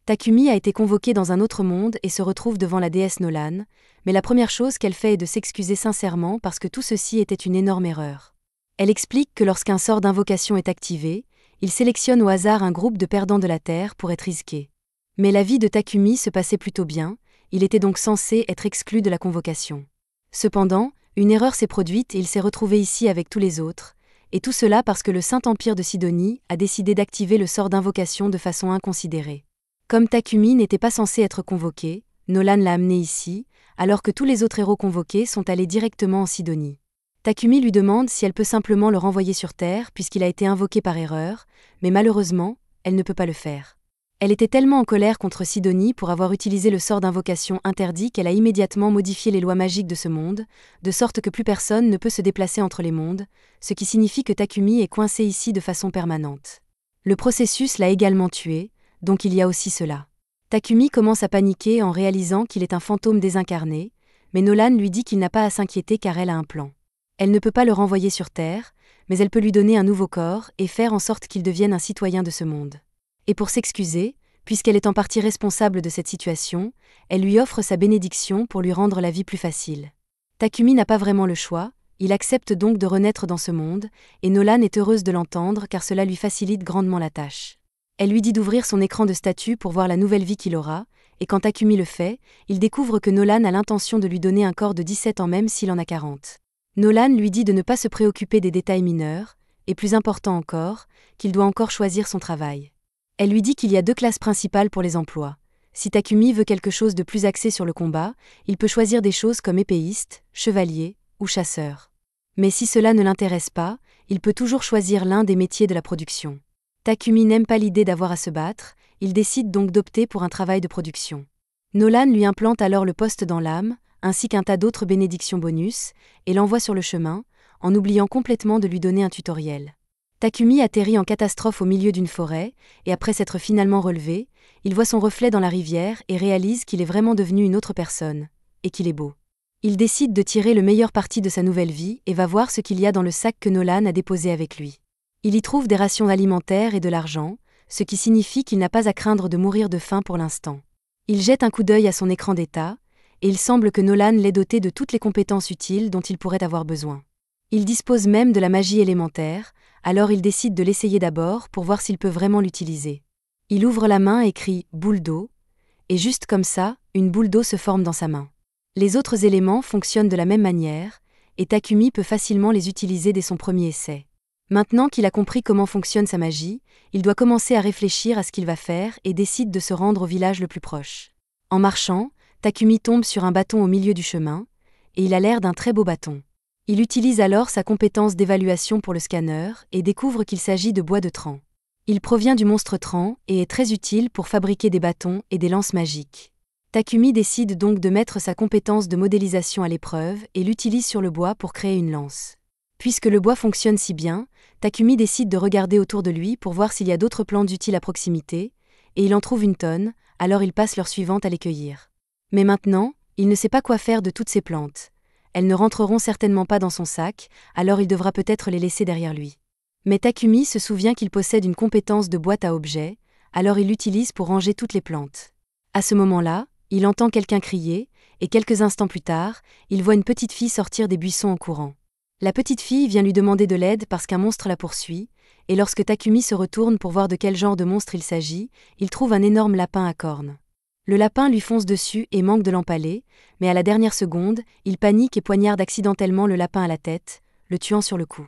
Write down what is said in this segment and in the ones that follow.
Takumi a été convoquée dans un autre monde et se retrouve devant la déesse Nolan, mais la première chose qu'elle fait est de s'excuser sincèrement parce que tout ceci était une énorme erreur. Elle explique que lorsqu'un sort d'invocation est activé, il sélectionne au hasard un groupe de perdants de la Terre pour être risqué. Mais la vie de Takumi se passait plutôt bien, il était donc censé être exclu de la convocation. Cependant, une erreur s'est produite et il s'est retrouvé ici avec tous les autres, et tout cela parce que le Saint-Empire de Sidonie a décidé d'activer le sort d'invocation de façon inconsidérée. Comme Takumi n'était pas censé être convoqué, Nolan l'a amené ici, alors que tous les autres héros convoqués sont allés directement en Sidonie. Takumi lui demande si elle peut simplement le renvoyer sur Terre puisqu'il a été invoqué par erreur, mais malheureusement, elle ne peut pas le faire. Elle était tellement en colère contre Sidonie pour avoir utilisé le sort d'invocation interdit qu'elle a immédiatement modifié les lois magiques de ce monde, de sorte que plus personne ne peut se déplacer entre les mondes, ce qui signifie que Takumi est coincé ici de façon permanente. Le processus l'a également tué, donc il y a aussi cela. Takumi commence à paniquer en réalisant qu'il est un fantôme désincarné, mais Nolan lui dit qu'il n'a pas à s'inquiéter car elle a un plan. Elle ne peut pas le renvoyer sur Terre, mais elle peut lui donner un nouveau corps et faire en sorte qu'il devienne un citoyen de ce monde. Et pour s'excuser, puisqu'elle est en partie responsable de cette situation, elle lui offre sa bénédiction pour lui rendre la vie plus facile. Takumi n'a pas vraiment le choix, il accepte donc de renaître dans ce monde, et Nolan est heureuse de l'entendre car cela lui facilite grandement la tâche. Elle lui dit d'ouvrir son écran de statut pour voir la nouvelle vie qu'il aura, et quand Takumi le fait, il découvre que Nolan a l'intention de lui donner un corps de 17 ans même s'il en a 40. Nolan lui dit de ne pas se préoccuper des détails mineurs, et plus important encore, qu'il doit encore choisir son travail. Elle lui dit qu'il y a 2 classes principales pour les emplois. Si Takumi veut quelque chose de plus axé sur le combat, il peut choisir des choses comme épéiste, chevalier ou chasseur. Mais si cela ne l'intéresse pas, il peut toujours choisir l'un des métiers de la production. Takumi n'aime pas l'idée d'avoir à se battre, il décide donc d'opter pour un travail de production. Nolan lui implante alors le poste dans l'âme, ainsi qu'un tas d'autres bénédictions bonus, et l'envoie sur le chemin, en oubliant complètement de lui donner un tutoriel. Takumi atterrit en catastrophe au milieu d'une forêt, et après s'être finalement relevé, il voit son reflet dans la rivière et réalise qu'il est vraiment devenu une autre personne, et qu'il est beau. Il décide de tirer le meilleur parti de sa nouvelle vie et va voir ce qu'il y a dans le sac que Nolan a déposé avec lui. Il y trouve des rations alimentaires et de l'argent, ce qui signifie qu'il n'a pas à craindre de mourir de faim pour l'instant. Il jette un coup d'œil à son écran d'état, et il semble que Nolan l'ait doté de toutes les compétences utiles dont il pourrait avoir besoin. Il dispose même de la magie élémentaire, alors il décide de l'essayer d'abord pour voir s'il peut vraiment l'utiliser. Il ouvre la main et crie « boule d'eau », et juste comme ça, une boule d'eau se forme dans sa main. Les autres éléments fonctionnent de la même manière, et Takumi peut facilement les utiliser dès son premier essai. Maintenant qu'il a compris comment fonctionne sa magie, il doit commencer à réfléchir à ce qu'il va faire et décide de se rendre au village le plus proche. En marchant, Takumi tombe sur un bâton au milieu du chemin, et il a l'air d'un très beau bâton. Il utilise alors sa compétence d'évaluation pour le scanner et découvre qu'il s'agit de bois de tran. Il provient du monstre Tran et est très utile pour fabriquer des bâtons et des lances magiques. Takumi décide donc de mettre sa compétence de modélisation à l'épreuve et l'utilise sur le bois pour créer une lance. Puisque le bois fonctionne si bien, Takumi décide de regarder autour de lui pour voir s'il y a d'autres plantes utiles à proximité, et il en trouve une tonne, alors il passe l'heure suivante à les cueillir. Mais maintenant, il ne sait pas quoi faire de toutes ces plantes. Elles ne rentreront certainement pas dans son sac, alors il devra peut-être les laisser derrière lui. Mais Takumi se souvient qu'il possède une compétence de boîte à objets, alors il l'utilise pour ranger toutes les plantes. À ce moment-là, il entend quelqu'un crier, et quelques instants plus tard, il voit une petite fille sortir des buissons en courant. La petite fille vient lui demander de l'aide parce qu'un monstre la poursuit, et lorsque Takumi se retourne pour voir de quel genre de monstre il s'agit, il trouve un énorme lapin à cornes. Le lapin lui fonce dessus et manque de l'empaler, mais à la dernière seconde, il panique et poignarde accidentellement le lapin à la tête, le tuant sur le coup.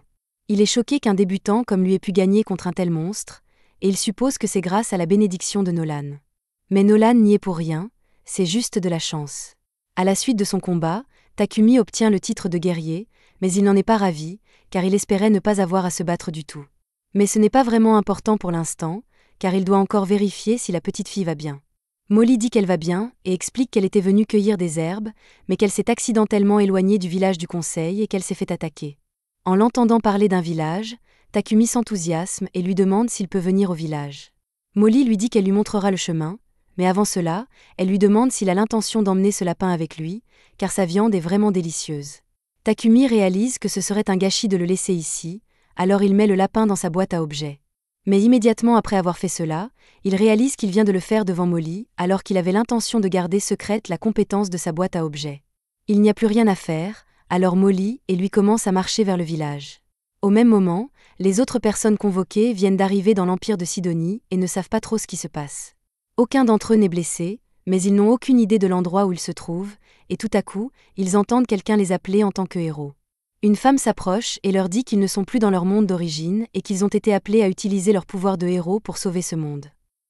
Il est choqué qu'un débutant comme lui ait pu gagner contre un tel monstre, et il suppose que c'est grâce à la bénédiction de Nolan. Mais Nolan n'y est pour rien, c'est juste de la chance. À la suite de son combat, Takumi obtient le titre de guerrier, mais il n'en est pas ravi, car il espérait ne pas avoir à se battre du tout. Mais ce n'est pas vraiment important pour l'instant, car il doit encore vérifier si la petite fille va bien. Molly dit qu'elle va bien et explique qu'elle était venue cueillir des herbes, mais qu'elle s'est accidentellement éloignée du village du conseil et qu'elle s'est fait attaquer. En l'entendant parler d'un village, Takumi s'enthousiasme et lui demande s'il peut venir au village. Molly lui dit qu'elle lui montrera le chemin, mais avant cela, elle lui demande s'il a l'intention d'emmener ce lapin avec lui, car sa viande est vraiment délicieuse. Takumi réalise que ce serait un gâchis de le laisser ici, alors il met le lapin dans sa boîte à objets. Mais immédiatement après avoir fait cela, il réalise qu'il vient de le faire devant Molly, alors qu'il avait l'intention de garder secrète la compétence de sa boîte à objets. Il n'y a plus rien à faire, alors Molly et lui commencent à marcher vers le village. Au même moment, les autres personnes convoquées viennent d'arriver dans l'Empire de Sidonie et ne savent pas trop ce qui se passe. Aucun d'entre eux n'est blessé, mais ils n'ont aucune idée de l'endroit où ils se trouvent, et tout à coup, ils entendent quelqu'un les appeler en tant que héros. Une femme s'approche et leur dit qu'ils ne sont plus dans leur monde d'origine et qu'ils ont été appelés à utiliser leur pouvoir de héros pour sauver ce monde.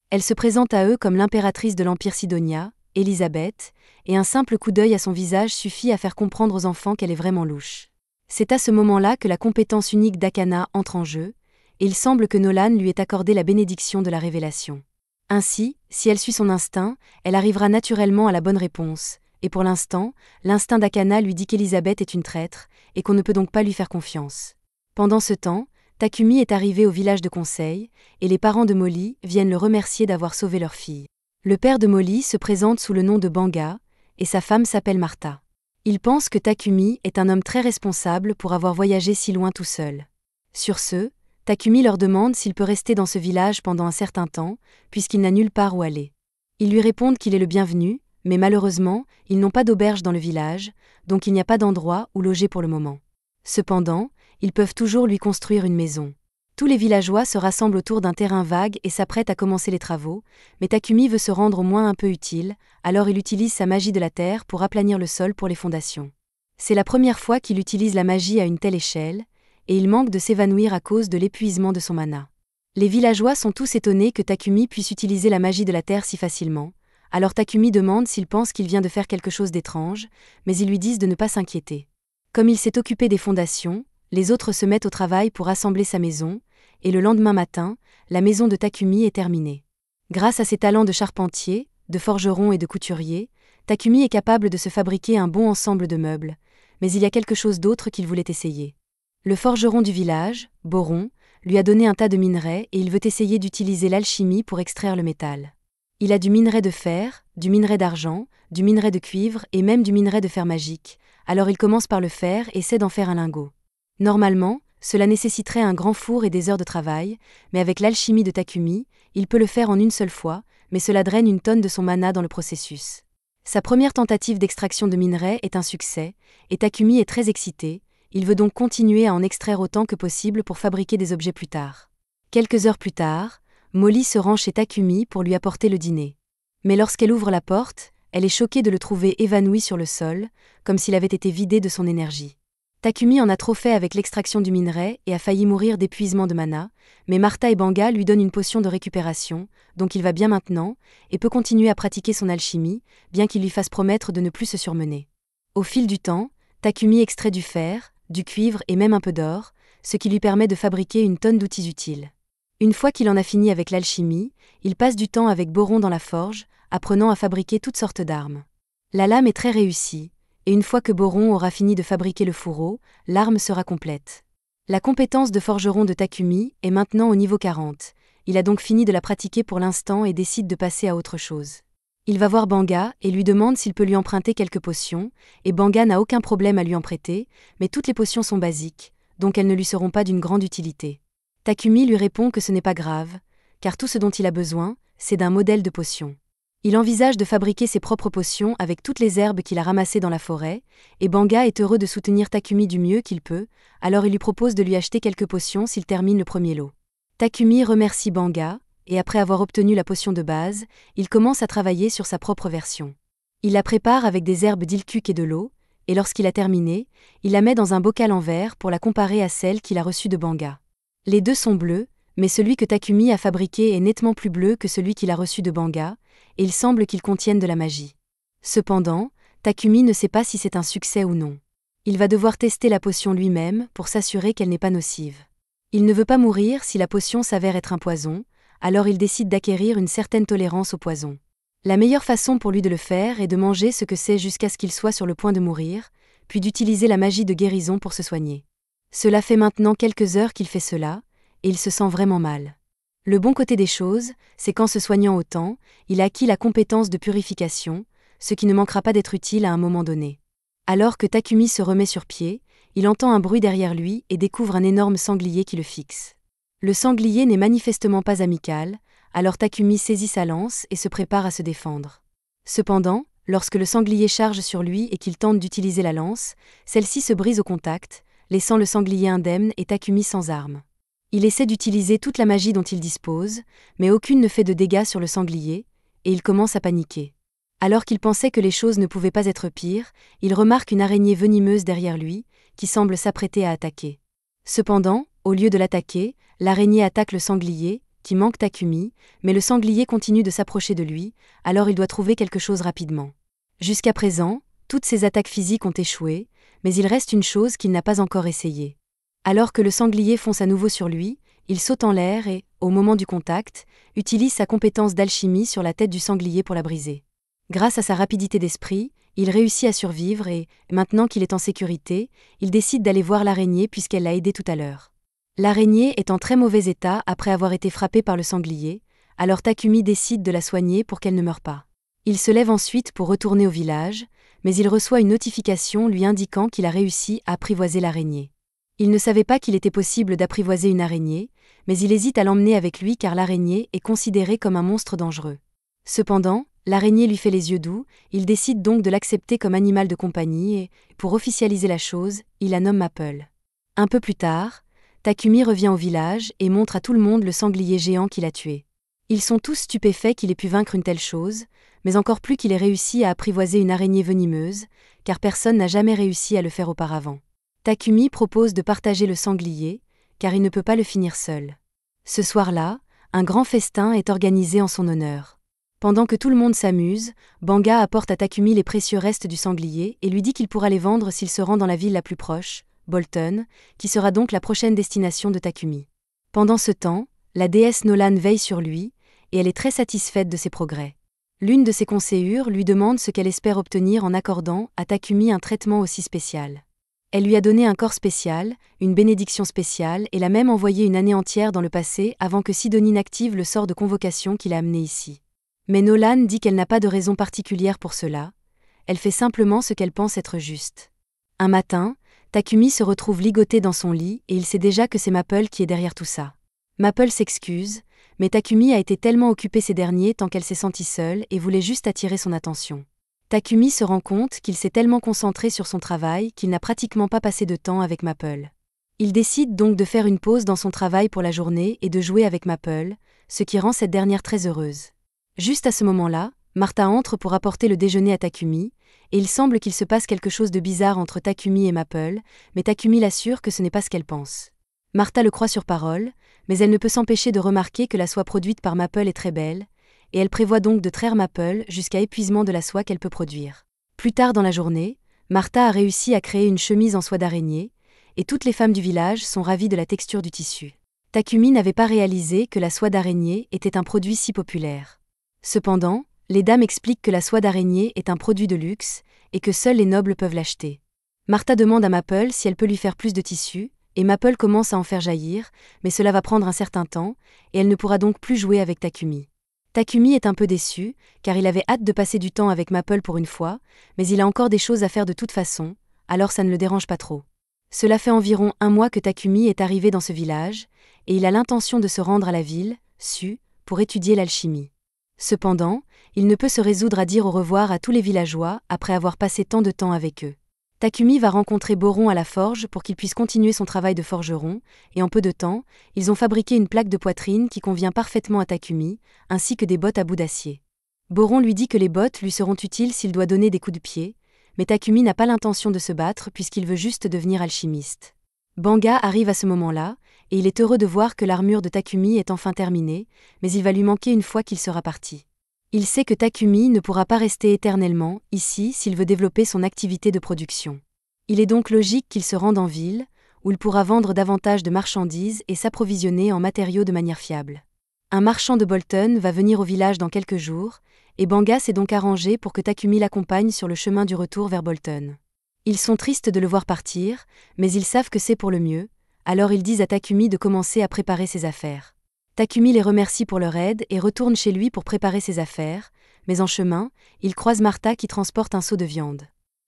Elle se présente à eux comme l'impératrice de l'Empire Sidonia, Elisabeth, et un simple coup d'œil à son visage suffit à faire comprendre aux enfants qu'elle est vraiment louche. C'est à ce moment-là que la compétence unique d'Akana entre en jeu, et il semble que Nolan lui ait accordé la bénédiction de la révélation. Ainsi, si elle suit son instinct, elle arrivera naturellement à la bonne réponse, et pour l'instant, l'instinct d'Akana lui dit qu'Elisabeth est une traître, et qu'on ne peut donc pas lui faire confiance. Pendant ce temps, Takumi est arrivé au village de conseil, et les parents de Molly viennent le remercier d'avoir sauvé leur fille. Le père de Molly se présente sous le nom de Banga, et sa femme s'appelle Martha. Il pense que Takumi est un homme très responsable pour avoir voyagé si loin tout seul. Sur ce, Takumi leur demande s'il peut rester dans ce village pendant un certain temps, puisqu'il n'a nulle part où aller. Ils lui répondent qu'il est le bienvenu, mais malheureusement, ils n'ont pas d'auberge dans le village, donc il n'y a pas d'endroit où loger pour le moment. Cependant, ils peuvent toujours lui construire une maison. Tous les villageois se rassemblent autour d'un terrain vague et s'apprêtent à commencer les travaux, mais Takumi veut se rendre au moins un peu utile, alors il utilise sa magie de la terre pour aplanir le sol pour les fondations. C'est la première fois qu'il utilise la magie à une telle échelle, et il manque de s'évanouir à cause de l'épuisement de son mana. Les villageois sont tous étonnés que Takumi puisse utiliser la magie de la terre si facilement, alors Takumi demande s'il pense qu'il vient de faire quelque chose d'étrange, mais ils lui disent de ne pas s'inquiéter. Comme il s'est occupé des fondations, les autres se mettent au travail pour assembler sa maison, et le lendemain matin, la maison de Takumi est terminée. Grâce à ses talents de charpentier, de forgeron et de couturier, Takumi est capable de se fabriquer un bon ensemble de meubles, mais il y a quelque chose d'autre qu'il voulait essayer. Le forgeron du village, Boron, lui a donné un tas de minerais et il veut essayer d'utiliser l'alchimie pour extraire le métal. Il a du minerai de fer, du minerai d'argent, du minerai de cuivre et même du minerai de fer magique, alors il commence par le fer et essaie d'en faire un lingot. Normalement, cela nécessiterait un grand four et des heures de travail, mais avec l'alchimie de Takumi, il peut le faire en une seule fois, mais cela draine une tonne de son mana dans le processus. Sa première tentative d'extraction de minerais est un succès, et Takumi est très excité, il veut donc continuer à en extraire autant que possible pour fabriquer des objets plus tard. Quelques heures plus tard, Molly se rend chez Takumi pour lui apporter le dîner. Mais lorsqu'elle ouvre la porte, elle est choquée de le trouver évanoui sur le sol, comme s'il avait été vidé de son énergie. Takumi en a trop fait avec l'extraction du minerai et a failli mourir d'épuisement de mana, mais Martha et Banga lui donnent une potion de récupération, donc il va bien maintenant, et peut continuer à pratiquer son alchimie, bien qu'il lui fasse promettre de ne plus se surmener. Au fil du temps, Takumi extrait du fer, du cuivre et même un peu d'or, ce qui lui permet de fabriquer une tonne d'outils utiles. Une fois qu'il en a fini avec l'alchimie, il passe du temps avec Boron dans la forge, apprenant à fabriquer toutes sortes d'armes. La lame est très réussie, et une fois que Boron aura fini de fabriquer le fourreau, l'arme sera complète. La compétence de forgeron de Takumi est maintenant au niveau 40, il a donc fini de la pratiquer pour l'instant et décide de passer à autre chose. Il va voir Banga et lui demande s'il peut lui emprunter quelques potions, et Banga n'a aucun problème à lui en prêter, mais toutes les potions sont basiques, donc elles ne lui seront pas d'une grande utilité. Takumi lui répond que ce n'est pas grave, car tout ce dont il a besoin, c'est d'un modèle de potion. Il envisage de fabriquer ses propres potions avec toutes les herbes qu'il a ramassées dans la forêt, et Banga est heureux de soutenir Takumi du mieux qu'il peut, alors il lui propose de lui acheter quelques potions s'il termine le premier lot. Takumi remercie Banga, et après avoir obtenu la potion de base, il commence à travailler sur sa propre version. Il la prépare avec des herbes d'Ilkuk et de l'eau, et lorsqu'il a terminé, il la met dans un bocal en verre pour la comparer à celle qu'il a reçue de Banga. Les deux sont bleus, mais celui que Takumi a fabriqué est nettement plus bleu que celui qu'il a reçu de Banga, et il semble qu'ils contiennent de la magie. Cependant, Takumi ne sait pas si c'est un succès ou non. Il va devoir tester la potion lui-même pour s'assurer qu'elle n'est pas nocive. Il ne veut pas mourir si la potion s'avère être un poison, alors il décide d'acquérir une certaine tolérance au poison. La meilleure façon pour lui de le faire est de manger ce que c'est jusqu'à ce qu'il soit sur le point de mourir, puis d'utiliser la magie de guérison pour se soigner. Cela fait maintenant quelques heures qu'il fait cela, et il se sent vraiment mal. Le bon côté des choses, c'est qu'en se soignant autant, il a acquis la compétence de purification, ce qui ne manquera pas d'être utile à un moment donné. Alors que Takumi se remet sur pied, il entend un bruit derrière lui et découvre un énorme sanglier qui le fixe. Le sanglier n'est manifestement pas amical, alors Takumi saisit sa lance et se prépare à se défendre. Cependant, lorsque le sanglier charge sur lui et qu'il tente d'utiliser la lance, celle-ci se brise au contact, laissant le sanglier indemne et Takumi sans arme. Il essaie d'utiliser toute la magie dont il dispose, mais aucune ne fait de dégâts sur le sanglier, et il commence à paniquer. Alors qu'il pensait que les choses ne pouvaient pas être pires, il remarque une araignée venimeuse derrière lui, qui semble s'apprêter à attaquer. Cependant, au lieu de l'attaquer, l'araignée attaque le sanglier, qui manque Takumi, mais le sanglier continue de s'approcher de lui, alors il doit trouver quelque chose rapidement. Jusqu'à présent, toutes ses attaques physiques ont échoué, mais il reste une chose qu'il n'a pas encore essayée. Alors que le sanglier fonce à nouveau sur lui, il saute en l'air et, au moment du contact, utilise sa compétence d'alchimie sur la tête du sanglier pour la briser. Grâce à sa rapidité d'esprit, il réussit à survivre et, maintenant qu'il est en sécurité, il décide d'aller voir l'araignée puisqu'elle l'a aidé tout à l'heure. L'araignée est en très mauvais état après avoir été frappée par le sanglier, alors Takumi décide de la soigner pour qu'elle ne meure pas. Il se lève ensuite pour retourner au village, mais il reçoit une notification lui indiquant qu'il a réussi à apprivoiser l'araignée. Il ne savait pas qu'il était possible d'apprivoiser une araignée, mais il hésite à l'emmener avec lui car l'araignée est considérée comme un monstre dangereux. Cependant, l'araignée lui fait les yeux doux, il décide donc de l'accepter comme animal de compagnie et, pour officialiser la chose, il la nomme Maple. Un peu plus tard, Takumi revient au village et montre à tout le monde le sanglier géant qu'il a tué. Ils sont tous stupéfaits qu'il ait pu vaincre une telle chose, mais encore plus qu'il ait réussi à apprivoiser une araignée venimeuse, car personne n'a jamais réussi à le faire auparavant. Takumi propose de partager le sanglier, car il ne peut pas le finir seul. Ce soir-là, un grand festin est organisé en son honneur. Pendant que tout le monde s'amuse, Banga apporte à Takumi les précieux restes du sanglier et lui dit qu'il pourra les vendre s'il se rend dans la ville la plus proche, Bolton, qui sera donc la prochaine destination de Takumi. Pendant ce temps, la déesse Nolan veille sur lui, et elle est très satisfaite de ses progrès. L'une de ses conseillères lui demande ce qu'elle espère obtenir en accordant à Takumi un traitement aussi spécial. Elle lui a donné un corps spécial, une bénédiction spéciale et l'a même envoyé une année entière dans le passé avant que Sidonie n'active le sort de convocation qui l'a amené ici. Mais Nolan dit qu'elle n'a pas de raison particulière pour cela, elle fait simplement ce qu'elle pense être juste. Un matin, Takumi se retrouve ligoté dans son lit et il sait déjà que c'est Maple qui est derrière tout ça. Maple s'excuse, mais Takumi a été tellement occupé ces derniers temps qu'elle s'est sentie seule et voulait juste attirer son attention. Takumi se rend compte qu'il s'est tellement concentré sur son travail qu'il n'a pratiquement pas passé de temps avec Maple. Il décide donc de faire une pause dans son travail pour la journée et de jouer avec Maple, ce qui rend cette dernière très heureuse. Juste à ce moment-là, Martha entre pour apporter le déjeuner à Takumi, et il semble qu'il se passe quelque chose de bizarre entre Takumi et Maple, mais Takumi l'assure que ce n'est pas ce qu'elle pense. Martha le croit sur parole, mais elle ne peut s'empêcher de remarquer que la soie produite par Maple est très belle, et elle prévoit donc de traire Maple jusqu'à épuisement de la soie qu'elle peut produire. Plus tard dans la journée, Martha a réussi à créer une chemise en soie d'araignée, et toutes les femmes du village sont ravies de la texture du tissu. Takumi n'avait pas réalisé que la soie d'araignée était un produit si populaire. Cependant, les dames expliquent que la soie d'araignée est un produit de luxe, et que seuls les nobles peuvent l'acheter. Martha demande à Maple si elle peut lui faire plus de tissu, et Maple commence à en faire jaillir, mais cela va prendre un certain temps, et elle ne pourra donc plus jouer avec Takumi. Takumi est un peu déçu, car il avait hâte de passer du temps avec Maple pour une fois, mais il a encore des choses à faire de toute façon, alors ça ne le dérange pas trop. Cela fait environ un mois que Takumi est arrivé dans ce village, et il a l'intention de se rendre à la ville, Su, pour étudier l'alchimie. Cependant, il ne peut se résoudre à dire au revoir à tous les villageois après avoir passé tant de temps avec eux. Takumi va rencontrer Boron à la forge pour qu'il puisse continuer son travail de forgeron, et en peu de temps, ils ont fabriqué une plaque de poitrine qui convient parfaitement à Takumi, ainsi que des bottes à bout d'acier. Boron lui dit que les bottes lui seront utiles s'il doit donner des coups de pied, mais Takumi n'a pas l'intention de se battre puisqu'il veut juste devenir alchimiste. Banga arrive à ce moment-là, et il est heureux de voir que l'armure de Takumi est enfin terminée, mais il va lui manquer une fois qu'il sera parti. Il sait que Takumi ne pourra pas rester éternellement ici s'il veut développer son activité de production. Il est donc logique qu'il se rende en ville, où il pourra vendre davantage de marchandises et s'approvisionner en matériaux de manière fiable. Un marchand de Bolton va venir au village dans quelques jours, et Banga s'est donc arrangé pour que Takumi l'accompagne sur le chemin du retour vers Bolton. Ils sont tristes de le voir partir, mais ils savent que c'est pour le mieux, alors ils disent à Takumi de commencer à préparer ses affaires. Takumi les remercie pour leur aide et retourne chez lui pour préparer ses affaires, mais en chemin, il croise Martha qui transporte un seau de viande.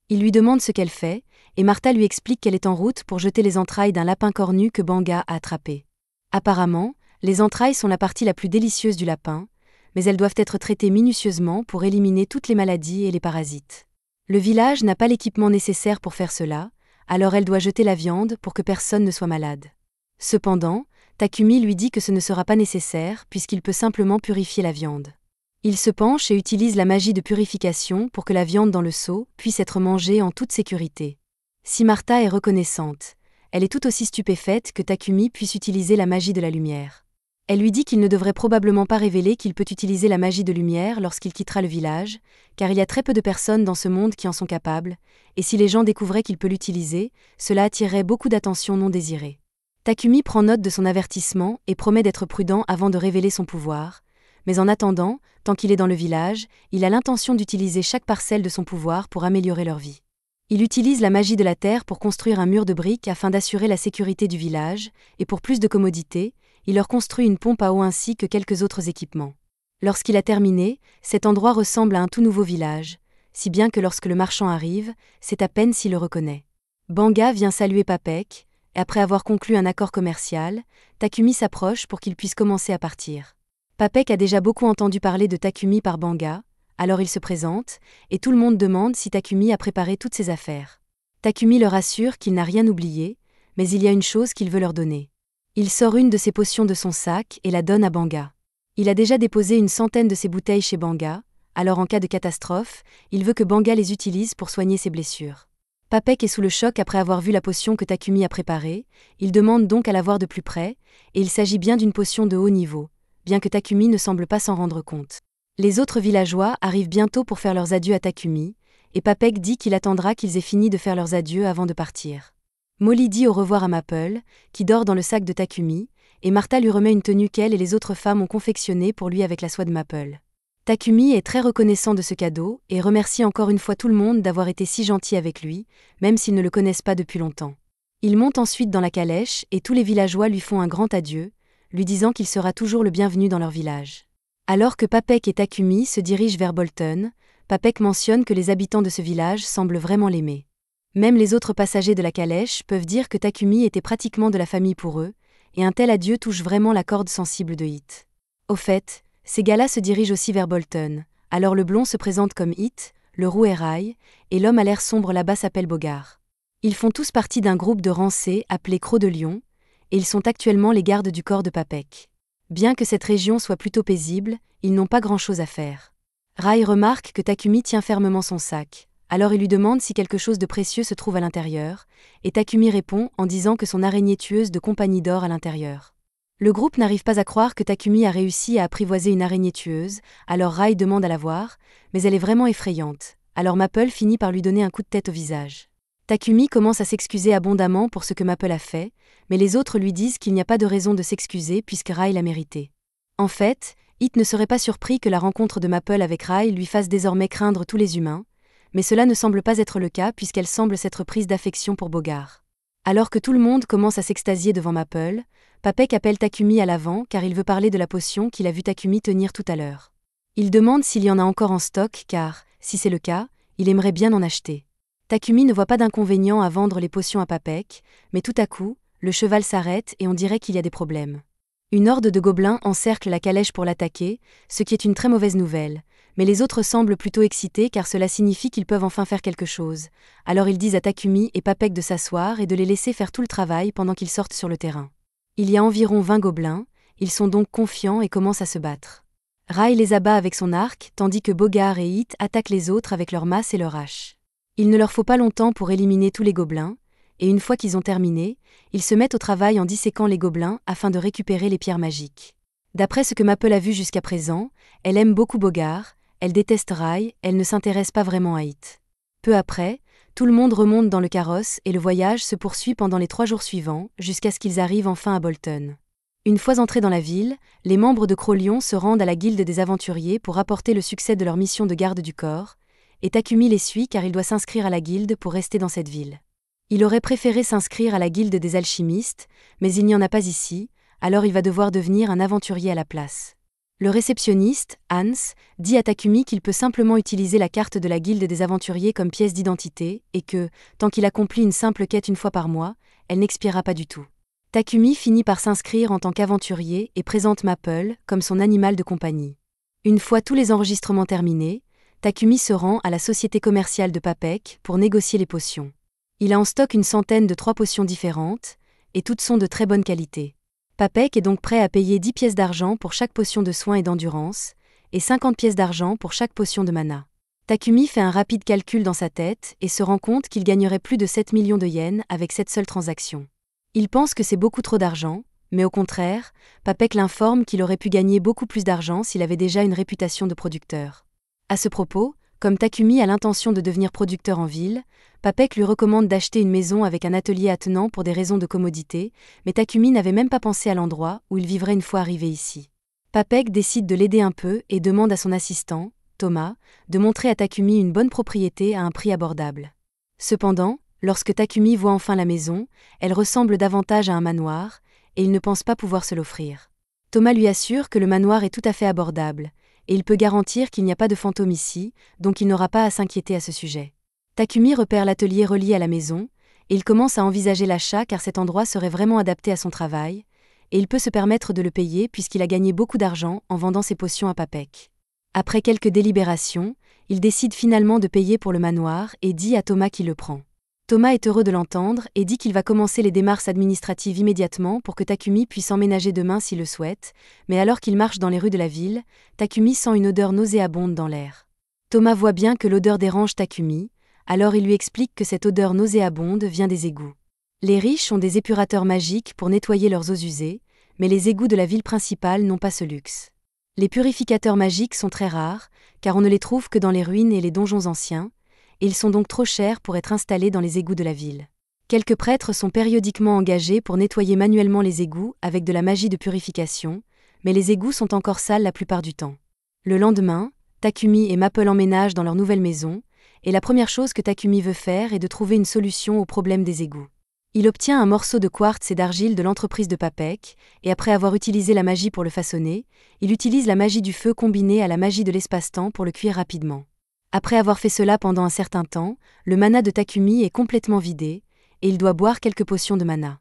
Il lui demande ce qu'elle fait, et Martha lui explique qu'elle est en route pour jeter les entrailles d'un lapin cornu que Banga a attrapé. Apparemment, les entrailles sont la partie la plus délicieuse du lapin, mais elles doivent être traitées minutieusement pour éliminer toutes les maladies et les parasites. Le village n'a pas l'équipement nécessaire pour faire cela, alors elle doit jeter la viande pour que personne ne soit malade. Cependant, Takumi lui dit que ce ne sera pas nécessaire puisqu'il peut simplement purifier la viande. Il se penche et utilise la magie de purification pour que la viande dans le seau puisse être mangée en toute sécurité. Si Martha est reconnaissante, elle est tout aussi stupéfaite que Takumi puisse utiliser la magie de la lumière. Elle lui dit qu'il ne devrait probablement pas révéler qu'il peut utiliser la magie de lumière lorsqu'il quittera le village, car il y a très peu de personnes dans ce monde qui en sont capables, et si les gens découvraient qu'il peut l'utiliser, cela attirerait beaucoup d'attention non désirée. Takumi prend note de son avertissement et promet d'être prudent avant de révéler son pouvoir, mais en attendant, tant qu'il est dans le village, il a l'intention d'utiliser chaque parcelle de son pouvoir pour améliorer leur vie. Il utilise la magie de la terre pour construire un mur de briques afin d'assurer la sécurité du village, et pour plus de commodité, il leur construit une pompe à eau ainsi que quelques autres équipements. Lorsqu'il a terminé, cet endroit ressemble à un tout nouveau village, si bien que lorsque le marchand arrive, c'est à peine s'il le reconnaît. Banga vient saluer Papek, et après avoir conclu un accord commercial, Takumi s'approche pour qu'il puisse commencer à partir. Papek a déjà beaucoup entendu parler de Takumi par Banga, alors il se présente, et tout le monde demande si Takumi a préparé toutes ses affaires. Takumi leur assure qu'il n'a rien oublié, mais il y a une chose qu'il veut leur donner. Il sort une de ses potions de son sac et la donne à Banga. Il a déjà déposé une centaine de ses bouteilles chez Banga, alors en cas de catastrophe, il veut que Banga les utilise pour soigner ses blessures. Papek est sous le choc après avoir vu la potion que Takumi a préparée, il demande donc à la voir de plus près, et il s'agit bien d'une potion de haut niveau, bien que Takumi ne semble pas s'en rendre compte. Les autres villageois arrivent bientôt pour faire leurs adieux à Takumi, et Papek dit qu'il attendra qu'ils aient fini de faire leurs adieux avant de partir. Molly dit au revoir à Maple, qui dort dans le sac de Takumi, et Martha lui remet une tenue qu'elle et les autres femmes ont confectionnée pour lui avec la soie de Maple. Takumi est très reconnaissant de ce cadeau et remercie encore une fois tout le monde d'avoir été si gentil avec lui, même s'ils ne le connaissent pas depuis longtemps. Il monte ensuite dans la calèche et tous les villageois lui font un grand adieu, lui disant qu'il sera toujours le bienvenu dans leur village. Alors que Papek et Takumi se dirigent vers Bolton, Papek mentionne que les habitants de ce village semblent vraiment l'aimer. Même les autres passagers de la calèche peuvent dire que Takumi était pratiquement de la famille pour eux, et un tel adieu touche vraiment la corde sensible de Hit. Au fait, ces gars-là se dirigent aussi vers Bolton, alors le blond se présente comme Hit, le roux est Rai, et l'homme à l'air sombre là-bas s'appelle Bogart. Ils font tous partie d'un groupe de rancés appelé Croc de Lion, et ils sont actuellement les gardes du corps de Papek. Bien que cette région soit plutôt paisible, ils n'ont pas grand-chose à faire. Rai remarque que Takumi tient fermement son sac, alors il lui demande si quelque chose de précieux se trouve à l'intérieur, et Takumi répond en disant que son araignée tueuse de compagnie dort à l'intérieur. Le groupe n'arrive pas à croire que Takumi a réussi à apprivoiser une araignée tueuse, alors Rai demande à la voir, mais elle est vraiment effrayante, alors Maple finit par lui donner un coup de tête au visage. Takumi commence à s'excuser abondamment pour ce que Maple a fait, mais les autres lui disent qu'il n'y a pas de raison de s'excuser puisque Rai l'a mérité. En fait, Hit ne serait pas surpris que la rencontre de Maple avec Rai lui fasse désormais craindre tous les humains, mais cela ne semble pas être le cas puisqu'elle semble s'être prise d'affection pour Bogart. Alors que tout le monde commence à s'extasier devant Maple, Papek appelle Takumi à l'avant car il veut parler de la potion qu'il a vu Takumi tenir tout à l'heure. Il demande s'il y en a encore en stock car, si c'est le cas, il aimerait bien en acheter. Takumi ne voit pas d'inconvénient à vendre les potions à Papek, mais tout à coup, le cheval s'arrête et on dirait qu'il y a des problèmes. Une horde de gobelins encercle la calèche pour l'attaquer, ce qui est une très mauvaise nouvelle, mais les autres semblent plutôt excités car cela signifie qu'ils peuvent enfin faire quelque chose. Alors ils disent à Takumi et Papek de s'asseoir et de les laisser faire tout le travail pendant qu'ils sortent sur le terrain. Il y a environ 20 gobelins, ils sont donc confiants et commencent à se battre. Rai les abat avec son arc, tandis que Bogart et Hit attaquent les autres avec leurs masses et leurs haches. Il ne leur faut pas longtemps pour éliminer tous les gobelins, et une fois qu'ils ont terminé, ils se mettent au travail en disséquant les gobelins afin de récupérer les pierres magiques. D'après ce que Maple a vu jusqu'à présent, elle aime beaucoup Bogart, elle déteste Rai, elle ne s'intéresse pas vraiment à Hit. Peu après, tout le monde remonte dans le carrosse et le voyage se poursuit pendant les 3 jours suivants, jusqu'à ce qu'ils arrivent enfin à Bolton. Une fois entrés dans la ville, les membres de Croc-Lion se rendent à la guilde des aventuriers pour rapporter le succès de leur mission de garde du corps, et Takumi les suit car il doit s'inscrire à la guilde pour rester dans cette ville. Il aurait préféré s'inscrire à la guilde des alchimistes, mais il n'y en a pas ici, alors il va devoir devenir un aventurier à la place. Le réceptionniste, Hans, dit à Takumi qu'il peut simplement utiliser la carte de la guilde des aventuriers comme pièce d'identité, et que, tant qu'il accomplit une simple quête une fois par mois, elle n'expirera pas du tout. Takumi finit par s'inscrire en tant qu'aventurier et présente Maple comme son animal de compagnie. Une fois tous les enregistrements terminés, Takumi se rend à la société commerciale de Papek pour négocier les potions. Il a en stock une centaine de 3 potions différentes, et toutes sont de très bonne qualité. Papek est donc prêt à payer 10 pièces d'argent pour chaque potion de soin et d'endurance, et 50 pièces d'argent pour chaque potion de mana. Takumi fait un rapide calcul dans sa tête et se rend compte qu'il gagnerait plus de 7 millions de yens avec cette seule transaction. Il pense que c'est beaucoup trop d'argent, mais au contraire, Papek l'informe qu'il aurait pu gagner beaucoup plus d'argent s'il avait déjà une réputation de producteur. À ce propos, comme Takumi a l'intention de devenir producteur en ville, Papek lui recommande d'acheter une maison avec un atelier attenant pour des raisons de commodité, mais Takumi n'avait même pas pensé à l'endroit où il vivrait une fois arrivé ici. Papek décide de l'aider un peu et demande à son assistant, Thomas, de montrer à Takumi une bonne propriété à un prix abordable. Cependant, lorsque Takumi voit enfin la maison, elle ressemble davantage à un manoir, et il ne pense pas pouvoir se l'offrir. Thomas lui assure que le manoir est tout à fait abordable, et il peut garantir qu'il n'y a pas de fantôme ici, donc il n'aura pas à s'inquiéter à ce sujet. Takumi repère l'atelier relié à la maison, et il commence à envisager l'achat car cet endroit serait vraiment adapté à son travail, et il peut se permettre de le payer puisqu'il a gagné beaucoup d'argent en vendant ses potions à Papek. Après quelques délibérations, il décide finalement de payer pour le manoir et dit à Thomas qu'il le prend. Thomas est heureux de l'entendre et dit qu'il va commencer les démarches administratives immédiatement pour que Takumi puisse emménager demain s'il le souhaite, mais alors qu'il marche dans les rues de la ville, Takumi sent une odeur nauséabonde dans l'air. Thomas voit bien que l'odeur dérange Takumi, alors il lui explique que cette odeur nauséabonde vient des égouts. Les riches ont des épurateurs magiques pour nettoyer leurs eaux usées, mais les égouts de la ville principale n'ont pas ce luxe. Les purificateurs magiques sont très rares, car on ne les trouve que dans les ruines et les donjons anciens, et ils sont donc trop chers pour être installés dans les égouts de la ville. Quelques prêtres sont périodiquement engagés pour nettoyer manuellement les égouts avec de la magie de purification, mais les égouts sont encore sales la plupart du temps. Le lendemain, Takumi et Maple emménagent dans leur nouvelle maison, et la première chose que Takumi veut faire est de trouver une solution au problème des égouts. Il obtient un morceau de quartz et d'argile de l'entreprise de Papek, et après avoir utilisé la magie pour le façonner, il utilise la magie du feu combinée à la magie de l'espace-temps pour le cuire rapidement. Après avoir fait cela pendant un certain temps, le mana de Takumi est complètement vidé, et il doit boire quelques potions de mana.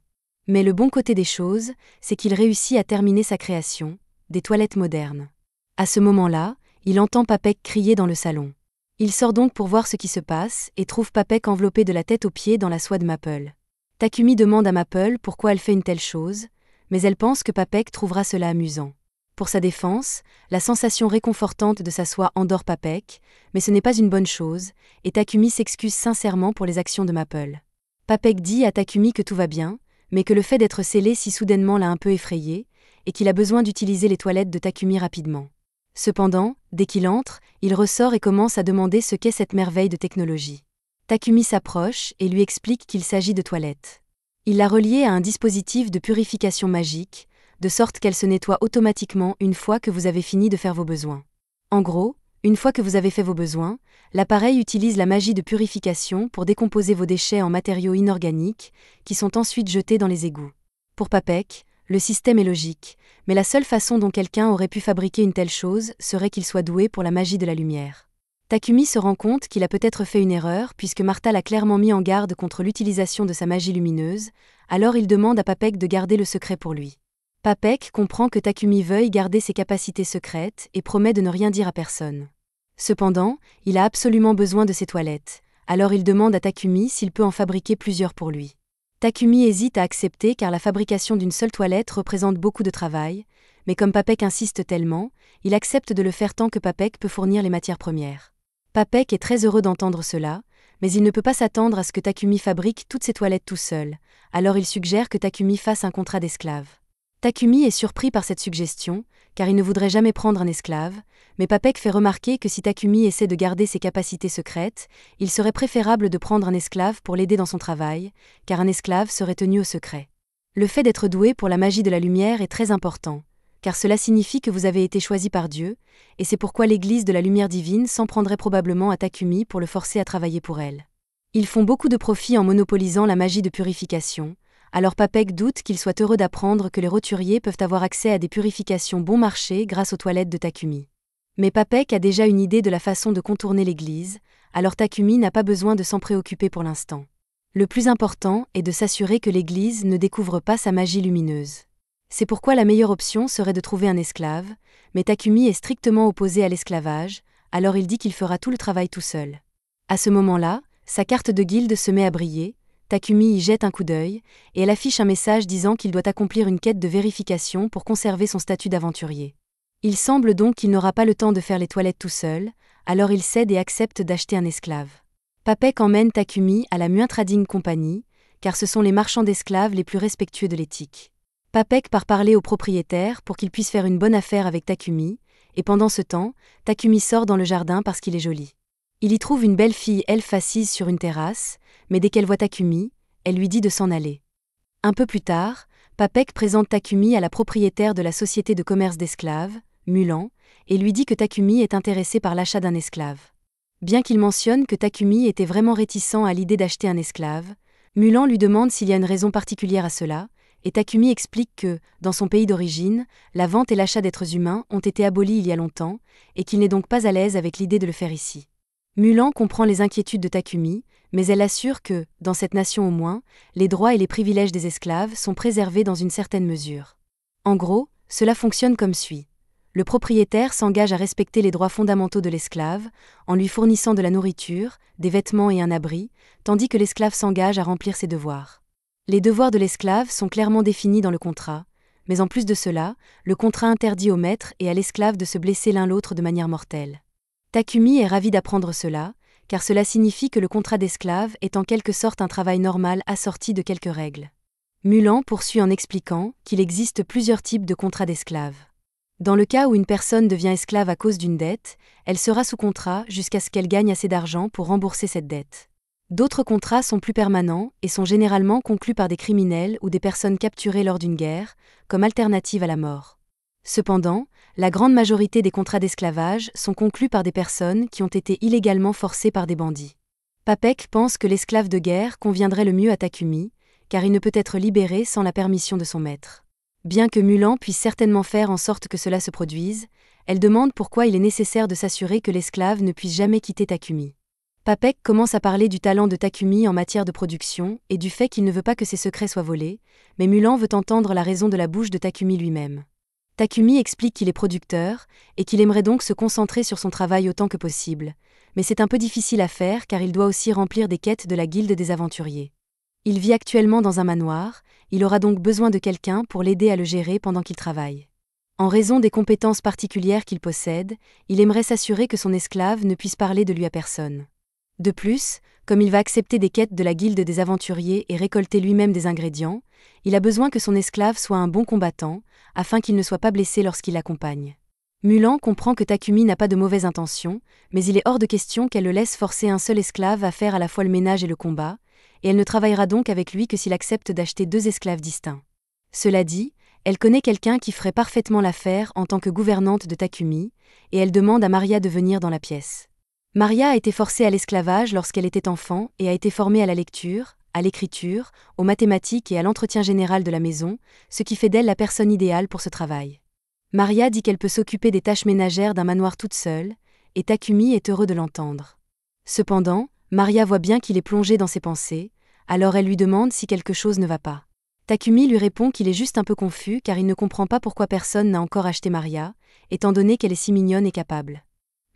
Mais le bon côté des choses, c'est qu'il réussit à terminer sa création, des toilettes modernes. À ce moment-là, il entend Papek crier dans le salon. Il sort donc pour voir ce qui se passe et trouve Papek enveloppé de la tête aux pieds dans la soie de Maple. Takumi demande à Maple pourquoi elle fait une telle chose, mais elle pense que Papek trouvera cela amusant. Pour sa défense, la sensation réconfortante de sa soie endort Papek, mais ce n'est pas une bonne chose, et Takumi s'excuse sincèrement pour les actions de Maple. Papek dit à Takumi que tout va bien, mais que le fait d'être scellé si soudainement l'a un peu effrayé, et qu'il a besoin d'utiliser les toilettes de Takumi rapidement. Cependant, dès qu'il entre, il ressort et commence à demander ce qu'est cette merveille de technologie. Takumi s'approche et lui explique qu'il s'agit de toilettes. Il l'a reliée à un dispositif de purification magique, de sorte qu'elle se nettoie automatiquement une fois que vous avez fini de faire vos besoins. En gros, une fois que vous avez fait vos besoins, l'appareil utilise la magie de purification pour décomposer vos déchets en matériaux inorganiques, qui sont ensuite jetés dans les égouts. Pour Papek, le système est logique, mais la seule façon dont quelqu'un aurait pu fabriquer une telle chose serait qu'il soit doué pour la magie de la lumière. Takumi se rend compte qu'il a peut-être fait une erreur puisque Martha l'a clairement mis en garde contre l'utilisation de sa magie lumineuse, alors il demande à Papek de garder le secret pour lui. Papek comprend que Takumi veuille garder ses capacités secrètes et promet de ne rien dire à personne. Cependant, il a absolument besoin de ses toilettes, alors il demande à Takumi s'il peut en fabriquer plusieurs pour lui. Takumi hésite à accepter car la fabrication d'une seule toilette représente beaucoup de travail, mais comme Papek insiste tellement, il accepte de le faire tant que Papek peut fournir les matières premières. Papek est très heureux d'entendre cela, mais il ne peut pas s'attendre à ce que Takumi fabrique toutes ses toilettes tout seul, alors il suggère que Takumi fasse un contrat d'esclave. Takumi est surpris par cette suggestion, car il ne voudrait jamais prendre un esclave, mais Papek fait remarquer que si Takumi essaie de garder ses capacités secrètes, il serait préférable de prendre un esclave pour l'aider dans son travail, car un esclave serait tenu au secret. Le fait d'être doué pour la magie de la lumière est très important, car cela signifie que vous avez été choisi par Dieu, et c'est pourquoi l'Église de la lumière divine s'en prendrait probablement à Takumi pour le forcer à travailler pour elle. Ils font beaucoup de profit en monopolisant la magie de purification, alors Papek doute qu'il soit heureux d'apprendre que les roturiers peuvent avoir accès à des purifications bon marché grâce aux toilettes de Takumi. Mais Papek a déjà une idée de la façon de contourner l'Église, alors Takumi n'a pas besoin de s'en préoccuper pour l'instant. Le plus important est de s'assurer que l'Église ne découvre pas sa magie lumineuse. C'est pourquoi la meilleure option serait de trouver un esclave, mais Takumi est strictement opposé à l'esclavage, alors il dit qu'il fera tout le travail tout seul. À ce moment-là, sa carte de guilde se met à briller, Takumi y jette un coup d'œil, et elle affiche un message disant qu'il doit accomplir une quête de vérification pour conserver son statut d'aventurier. Il semble donc qu'il n'aura pas le temps de faire les toilettes tout seul, alors il cède et accepte d'acheter un esclave. Papek emmène Takumi à la Muin Trading Company, car ce sont les marchands d'esclaves les plus respectueux de l'éthique. Papek part parler au propriétaire pour qu'il puisse faire une bonne affaire avec Takumi, et pendant ce temps, Takumi sort dans le jardin parce qu'il est joli. Il y trouve une belle fille elfe assise sur une terrasse, mais dès qu'elle voit Takumi, elle lui dit de s'en aller. Un peu plus tard, Papek présente Takumi à la propriétaire de la société de commerce d'esclaves, Mulan, et lui dit que Takumi est intéressé par l'achat d'un esclave. Bien qu'il mentionne que Takumi était vraiment réticent à l'idée d'acheter un esclave, Mulan lui demande s'il y a une raison particulière à cela, et Takumi explique que, dans son pays d'origine, la vente et l'achat d'êtres humains ont été abolis il y a longtemps, et qu'il n'est donc pas à l'aise avec l'idée de le faire ici. Mulan comprend les inquiétudes de Takumi, mais elle assure que, dans cette nation au moins, les droits et les privilèges des esclaves sont préservés dans une certaine mesure. En gros, cela fonctionne comme suit. Le propriétaire s'engage à respecter les droits fondamentaux de l'esclave, en lui fournissant de la nourriture, des vêtements et un abri, tandis que l'esclave s'engage à remplir ses devoirs. Les devoirs de l'esclave sont clairement définis dans le contrat, mais en plus de cela, le contrat interdit au maître et à l'esclave de se blesser l'un l'autre de manière mortelle. Takumi est ravi d'apprendre cela, car cela signifie que le contrat d'esclave est en quelque sorte un travail normal assorti de quelques règles. Mulan poursuit en expliquant qu'il existe plusieurs types de contrats d'esclaves. Dans le cas où une personne devient esclave à cause d'une dette, elle sera sous contrat jusqu'à ce qu'elle gagne assez d'argent pour rembourser cette dette. D'autres contrats sont plus permanents et sont généralement conclus par des criminels ou des personnes capturées lors d'une guerre, comme alternative à la mort. Cependant, la grande majorité des contrats d'esclavage sont conclus par des personnes qui ont été illégalement forcées par des bandits. Papek pense que l'esclave de guerre conviendrait le mieux à Takumi, car il ne peut être libéré sans la permission de son maître. Bien que Mulan puisse certainement faire en sorte que cela se produise, elle demande pourquoi il est nécessaire de s'assurer que l'esclave ne puisse jamais quitter Takumi. Papek commence à parler du talent de Takumi en matière de production et du fait qu'il ne veut pas que ses secrets soient volés, mais Mulan veut entendre la raison de la bouche de Takumi lui-même. Takumi explique qu'il est producteur et qu'il aimerait donc se concentrer sur son travail autant que possible, mais c'est un peu difficile à faire car il doit aussi remplir des quêtes de la guilde des aventuriers. Il vit actuellement dans un manoir, il aura donc besoin de quelqu'un pour l'aider à le gérer pendant qu'il travaille. En raison des compétences particulières qu'il possède, il aimerait s'assurer que son esclave ne puisse parler de lui à personne. De plus, comme il va accepter des quêtes de la guilde des aventuriers et récolter lui-même des ingrédients, il a besoin que son esclave soit un bon combattant, afin qu'il ne soit pas blessé lorsqu'il l'accompagne. Mulan comprend que Takumi n'a pas de mauvaises intentions, mais il est hors de question qu'elle le laisse forcer un seul esclave à faire à la fois le ménage et le combat, et elle ne travaillera donc avec lui que s'il accepte d'acheter 2 esclaves distincts. Cela dit, elle connaît quelqu'un qui ferait parfaitement l'affaire en tant que gouvernante de Takumi, et elle demande à Maria de venir dans la pièce. Maria a été forcée à l'esclavage lorsqu'elle était enfant et a été formée à la lecture, à l'écriture, aux mathématiques et à l'entretien général de la maison, ce qui fait d'elle la personne idéale pour ce travail. Maria dit qu'elle peut s'occuper des tâches ménagères d'un manoir toute seule, et Takumi est heureux de l'entendre. Cependant, Maria voit bien qu'il est plongé dans ses pensées, alors elle lui demande si quelque chose ne va pas. Takumi lui répond qu'il est juste un peu confus car il ne comprend pas pourquoi personne n'a encore acheté Maria, étant donné qu'elle est si mignonne et capable.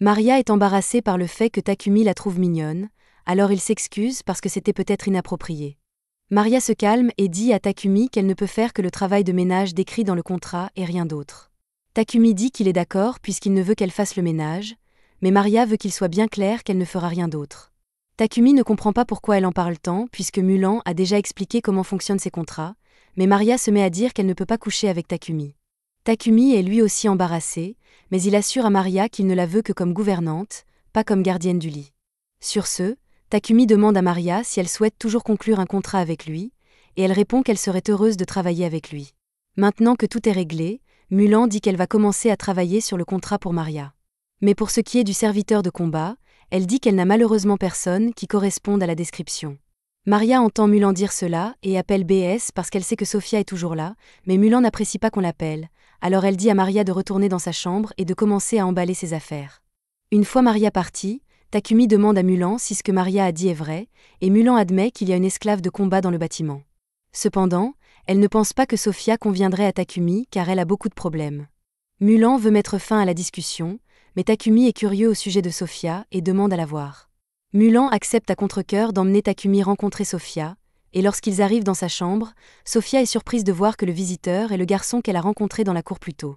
Maria est embarrassée par le fait que Takumi la trouve mignonne, alors il s'excuse parce que c'était peut-être inapproprié. Maria se calme et dit à Takumi qu'elle ne peut faire que le travail de ménage décrit dans le contrat et rien d'autre. Takumi dit qu'il est d'accord puisqu'il ne veut qu'elle fasse le ménage, mais Maria veut qu'il soit bien clair qu'elle ne fera rien d'autre. Takumi ne comprend pas pourquoi elle en parle tant puisque Mulan a déjà expliqué comment fonctionnent ces contrats, mais Maria se met à dire qu'elle ne peut pas coucher avec Takumi. Takumi est lui aussi embarrassé, mais il assure à Maria qu'il ne la veut que comme gouvernante, pas comme gardienne du lit. Sur ce, Takumi demande à Maria si elle souhaite toujours conclure un contrat avec lui, et elle répond qu'elle serait heureuse de travailler avec lui. Maintenant que tout est réglé, Mulan dit qu'elle va commencer à travailler sur le contrat pour Maria. Mais pour ce qui est du serviteur de combat, elle dit qu'elle n'a malheureusement personne qui corresponde à la description. Maria entend Mulan dire cela et appelle BS parce qu'elle sait que Sophia est toujours là, mais Mulan n'apprécie pas qu'on l'appelle, alors elle dit à Maria de retourner dans sa chambre et de commencer à emballer ses affaires. Une fois Maria partie, Takumi demande à Mulan si ce que Maria a dit est vrai, et Mulan admet qu'il y a une esclave de combat dans le bâtiment. Cependant, elle ne pense pas que Sofia conviendrait à Takumi car elle a beaucoup de problèmes. Mulan veut mettre fin à la discussion, mais Takumi est curieux au sujet de Sofia et demande à la voir. Mulan accepte à contre-cœur d'emmener Takumi rencontrer Sofia, et lorsqu'ils arrivent dans sa chambre, Sofia est surprise de voir que le visiteur est le garçon qu'elle a rencontré dans la cour plus tôt.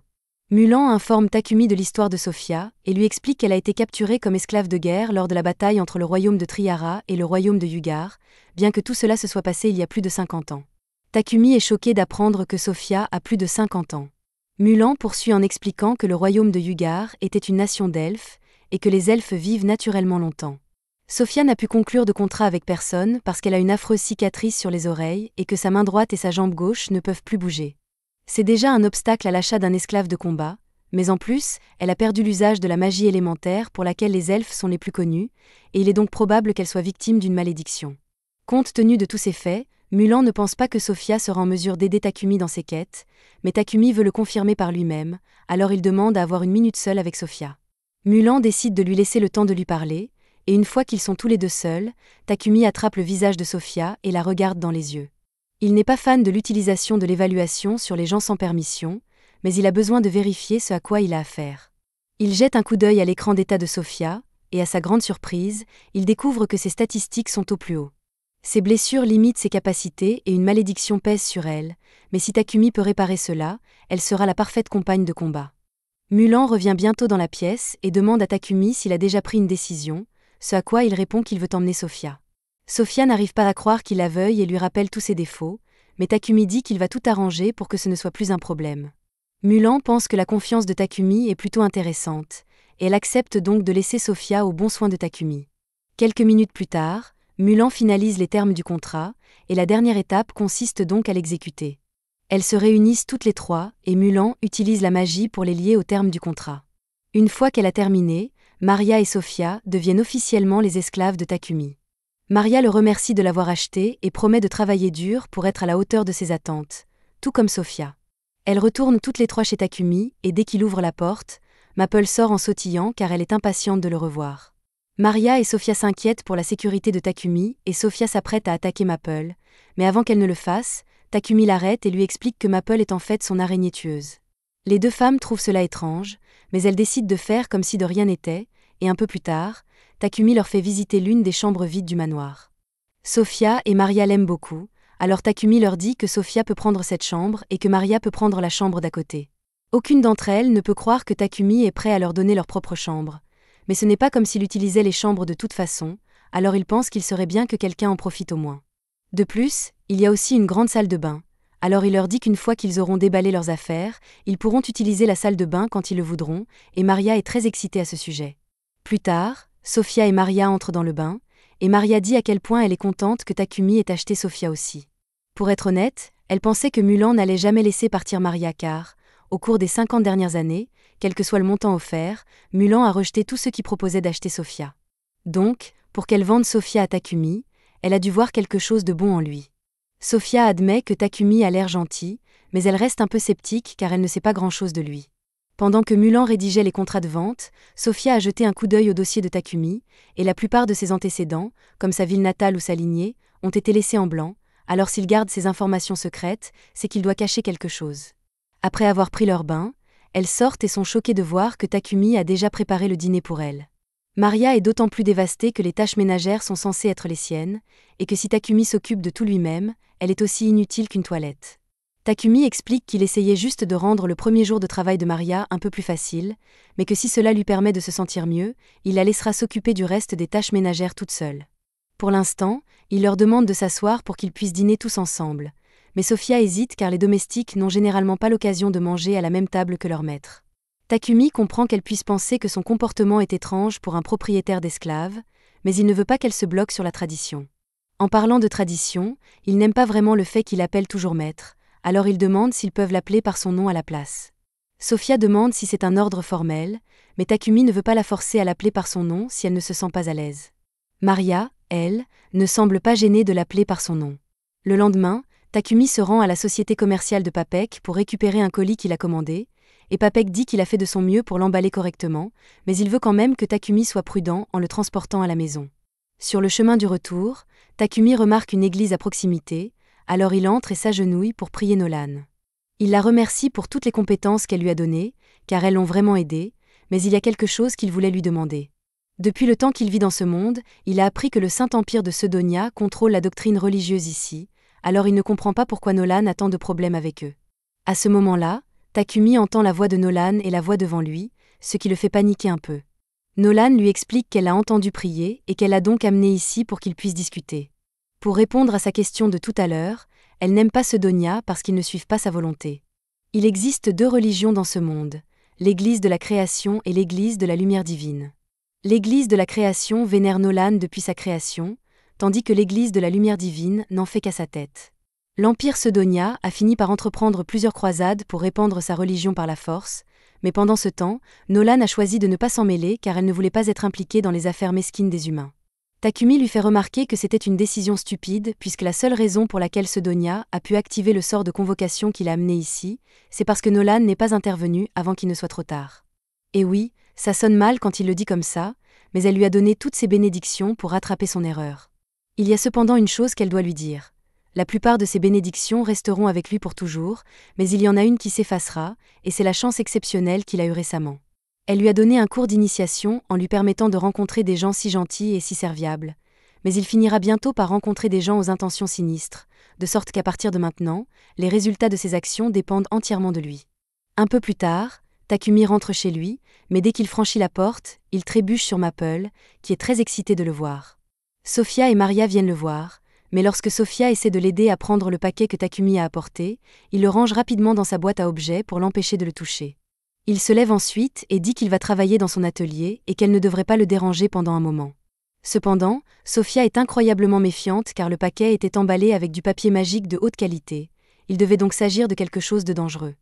Mulan informe Takumi de l'histoire de Sofia et lui explique qu'elle a été capturée comme esclave de guerre lors de la bataille entre le royaume de Triara et le royaume de Yugar, bien que tout cela se soit passé il y a plus de 50 ans. Takumi est choqué d'apprendre que Sofia a plus de 50 ans. Mulan poursuit en expliquant que le royaume de Yugar était une nation d'elfes et que les elfes vivent naturellement longtemps. Sofia n'a pu conclure de contrat avec personne parce qu'elle a une affreuse cicatrice sur les oreilles et que sa main droite et sa jambe gauche ne peuvent plus bouger. C'est déjà un obstacle à l'achat d'un esclave de combat, mais en plus, elle a perdu l'usage de la magie élémentaire pour laquelle les elfes sont les plus connus, et il est donc probable qu'elle soit victime d'une malédiction. Compte tenu de tous ces faits, Mulan ne pense pas que Sofia sera en mesure d'aider Takumi dans ses quêtes, mais Takumi veut le confirmer par lui-même, alors il demande à avoir une minute seule avec Sofia. Mulan décide de lui laisser le temps de lui parler, et une fois qu'ils sont tous les deux seuls, Takumi attrape le visage de Sofia et la regarde dans les yeux. Il n'est pas fan de l'utilisation de l'évaluation sur les gens sans permission, mais il a besoin de vérifier ce à quoi il a affaire. Il jette un coup d'œil à l'écran d'état de Sofia, et à sa grande surprise, il découvre que ses statistiques sont au plus haut. Ses blessures limitent ses capacités et une malédiction pèse sur elle, mais si Takumi peut réparer cela, elle sera la parfaite compagne de combat. Mulan revient bientôt dans la pièce et demande à Takumi s'il a déjà pris une décision, ce à quoi il répond qu'il veut emmener Sofia. Sofia n'arrive pas à croire qu'il la veuille et lui rappelle tous ses défauts, mais Takumi dit qu'il va tout arranger pour que ce ne soit plus un problème. Mulan pense que la confiance de Takumi est plutôt intéressante, et elle accepte donc de laisser Sofia aux bons soins de Takumi. Quelques minutes plus tard, Mulan finalise les termes du contrat, et la dernière étape consiste donc à l'exécuter. Elles se réunissent toutes les trois, et Mulan utilise la magie pour les lier aux termes du contrat. Une fois qu'elle a terminé, Maria et Sofia deviennent officiellement les esclaves de Takumi. Maria le remercie de l'avoir acheté et promet de travailler dur pour être à la hauteur de ses attentes, tout comme Sofia. Elles retournent toutes les trois chez Takumi et dès qu'il ouvre la porte, Maple sort en sautillant car elle est impatiente de le revoir. Maria et Sofia s'inquiètent pour la sécurité de Takumi et Sofia s'apprête à attaquer Maple, mais avant qu'elle ne le fasse, Takumi l'arrête et lui explique que Maple est en fait son araignée tueuse. Les deux femmes trouvent cela étrange, mais elles décident de faire comme si de rien n'était, et un peu plus tard, Takumi leur fait visiter l'une des chambres vides du manoir. Sofia et Maria l'aiment beaucoup, alors Takumi leur dit que Sofia peut prendre cette chambre et que Maria peut prendre la chambre d'à côté. Aucune d'entre elles ne peut croire que Takumi est prêt à leur donner leur propre chambre, mais ce n'est pas comme s'il utilisait les chambres de toute façon, alors ils pensent qu'il serait bien que quelqu'un en profite au moins. De plus, il y a aussi une grande salle de bain, alors il leur dit qu'une fois qu'ils auront déballé leurs affaires, ils pourront utiliser la salle de bain quand ils le voudront, et Maria est très excitée à ce sujet. Plus tard, Sofia et Maria entrent dans le bain, et Maria dit à quel point elle est contente que Takumi ait acheté Sofia aussi. Pour être honnête, elle pensait que Mulan n'allait jamais laisser partir Maria car, au cours des 50 dernières années, quel que soit le montant offert, Mulan a rejeté tous ceux qui proposaient d'acheter Sofia. Donc, pour qu'elle vende Sofia à Takumi, elle a dû voir quelque chose de bon en lui. Sofia admet que Takumi a l'air gentil, mais elle reste un peu sceptique car elle ne sait pas grand-chose de lui. Pendant que Mulan rédigeait les contrats de vente, Sofia a jeté un coup d'œil au dossier de Takumi, et la plupart de ses antécédents, comme sa ville natale ou sa lignée, ont été laissés en blanc, alors s'il garde ces informations secrètes, c'est qu'il doit cacher quelque chose. Après avoir pris leur bain, elles sortent et sont choquées de voir que Takumi a déjà préparé le dîner pour elles. Maria est d'autant plus dévastée que les tâches ménagères sont censées être les siennes, et que si Takumi s'occupe de tout lui-même, elle est aussi inutile qu'une toilette. Takumi explique qu'il essayait juste de rendre le premier jour de travail de Maria un peu plus facile, mais que si cela lui permet de se sentir mieux, il la laissera s'occuper du reste des tâches ménagères toute seule. Pour l'instant, il leur demande de s'asseoir pour qu'ils puissent dîner tous ensemble, mais Sofia hésite car les domestiques n'ont généralement pas l'occasion de manger à la même table que leur maître. Takumi comprend qu'elle puisse penser que son comportement est étrange pour un propriétaire d'esclaves, mais il ne veut pas qu'elle se bloque sur la tradition. En parlant de tradition, il n'aime pas vraiment le fait qu'il appelle toujours maître, alors il demande s'ils peuvent l'appeler par son nom à la place. Sofia demande si c'est un ordre formel, mais Takumi ne veut pas la forcer à l'appeler par son nom si elle ne se sent pas à l'aise. Maria, elle, ne semble pas gênée de l'appeler par son nom. Le lendemain, Takumi se rend à la société commerciale de Papek pour récupérer un colis qu'il a commandé, et Papek dit qu'il a fait de son mieux pour l'emballer correctement, mais il veut quand même que Takumi soit prudent en le transportant à la maison. Sur le chemin du retour, Takumi remarque une église à proximité, alors il entre et s'agenouille pour prier Nolan. Il la remercie pour toutes les compétences qu'elle lui a données, car elles l'ont vraiment aidé, mais il y a quelque chose qu'il voulait lui demander. Depuis le temps qu'il vit dans ce monde, il a appris que le Saint-Empire de Sedonia contrôle la doctrine religieuse ici, alors il ne comprend pas pourquoi Nolan a tant de problèmes avec eux. À ce moment-là, Takumi entend la voix de Nolan et la voix devant lui, ce qui le fait paniquer un peu. Nolan lui explique qu'elle l'a entendu prier et qu'elle l'a donc amené ici pour qu'ils puissent discuter. Pour répondre à sa question de tout à l'heure, elle n'aime pas Sedonia parce qu'ils ne suivent pas sa volonté. Il existe 2 religions dans ce monde, l'Église de la création et l'Église de la lumière divine. L'Église de la création vénère Nolan depuis sa création, tandis que l'Église de la lumière divine n'en fait qu'à sa tête. L'Empire Sedonia a fini par entreprendre plusieurs croisades pour répandre sa religion par la force, mais pendant ce temps, Nolan a choisi de ne pas s'en mêler car elle ne voulait pas être impliquée dans les affaires mesquines des humains. Takumi lui fait remarquer que c'était une décision stupide puisque la seule raison pour laquelle Sedonia a pu activer le sort de convocation qui l'a amené ici, c'est parce que Nolan n'est pas intervenu avant qu'il ne soit trop tard. Et oui, ça sonne mal quand il le dit comme ça, mais elle lui a donné toutes ses bénédictions pour rattraper son erreur. Il y a cependant une chose qu'elle doit lui dire. La plupart de ses bénédictions resteront avec lui pour toujours, mais il y en a une qui s'effacera, et c'est la chance exceptionnelle qu'il a eue récemment. Elle lui a donné un cours d'initiation en lui permettant de rencontrer des gens si gentils et si serviables, mais il finira bientôt par rencontrer des gens aux intentions sinistres, de sorte qu'à partir de maintenant, les résultats de ses actions dépendent entièrement de lui. Un peu plus tard, Takumi rentre chez lui, mais dès qu'il franchit la porte, il trébuche sur Maple, qui est très excitée de le voir. Sophia et Maria viennent le voir, mais lorsque Sophia essaie de l'aider à prendre le paquet que Takumi a apporté, il le range rapidement dans sa boîte à objets pour l'empêcher de le toucher. Il se lève ensuite et dit qu'il va travailler dans son atelier et qu'elle ne devrait pas le déranger pendant un moment. Cependant, Sophia est incroyablement méfiante car le paquet était emballé avec du papier magique de haute qualité. Il devait donc s'agir de quelque chose de dangereux.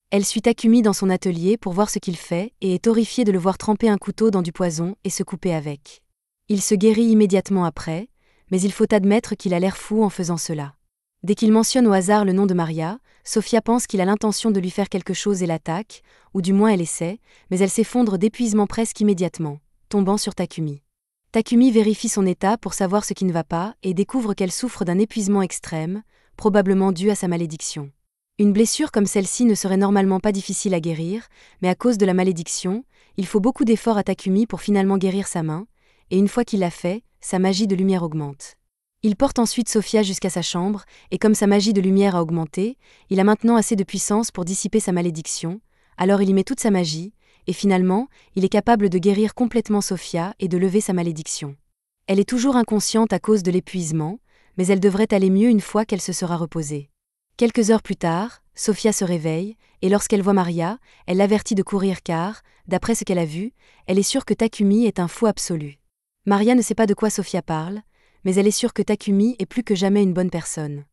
Elle suit Takumi dans son atelier pour voir ce qu'il fait et est horrifiée de le voir tremper un couteau dans du poison et se couper avec. Il se guérit immédiatement après, mais il faut admettre qu'il a l'air fou en faisant cela. Dès qu'il mentionne au hasard le nom de Maria, Sophia pense qu'il a l'intention de lui faire quelque chose et l'attaque, ou du moins elle essaie, mais elle s'effondre d'épuisement presque immédiatement, tombant sur Takumi. Takumi vérifie son état pour savoir ce qui ne va pas et découvre qu'elle souffre d'un épuisement extrême, probablement dû à sa malédiction. Une blessure comme celle-ci ne serait normalement pas difficile à guérir, mais à cause de la malédiction, il faut beaucoup d'efforts à Takumi pour finalement guérir sa main, et une fois qu'il l'a fait, sa magie de lumière augmente. Il porte ensuite Sophia jusqu'à sa chambre, et comme sa magie de lumière a augmenté, il a maintenant assez de puissance pour dissiper sa malédiction, alors il y met toute sa magie, et finalement, il est capable de guérir complètement Sophia et de lever sa malédiction. Elle est toujours inconsciente à cause de l'épuisement, mais elle devrait aller mieux une fois qu'elle se sera reposée. Quelques heures plus tard, Sophia se réveille, et lorsqu'elle voit Maria, elle l'avertit de courir car, d'après ce qu'elle a vu, elle est sûre que Takumi est un fou absolu. Maria ne sait pas de quoi Sophia parle, mais elle est sûre que Takumi est plus que jamais une bonne personne.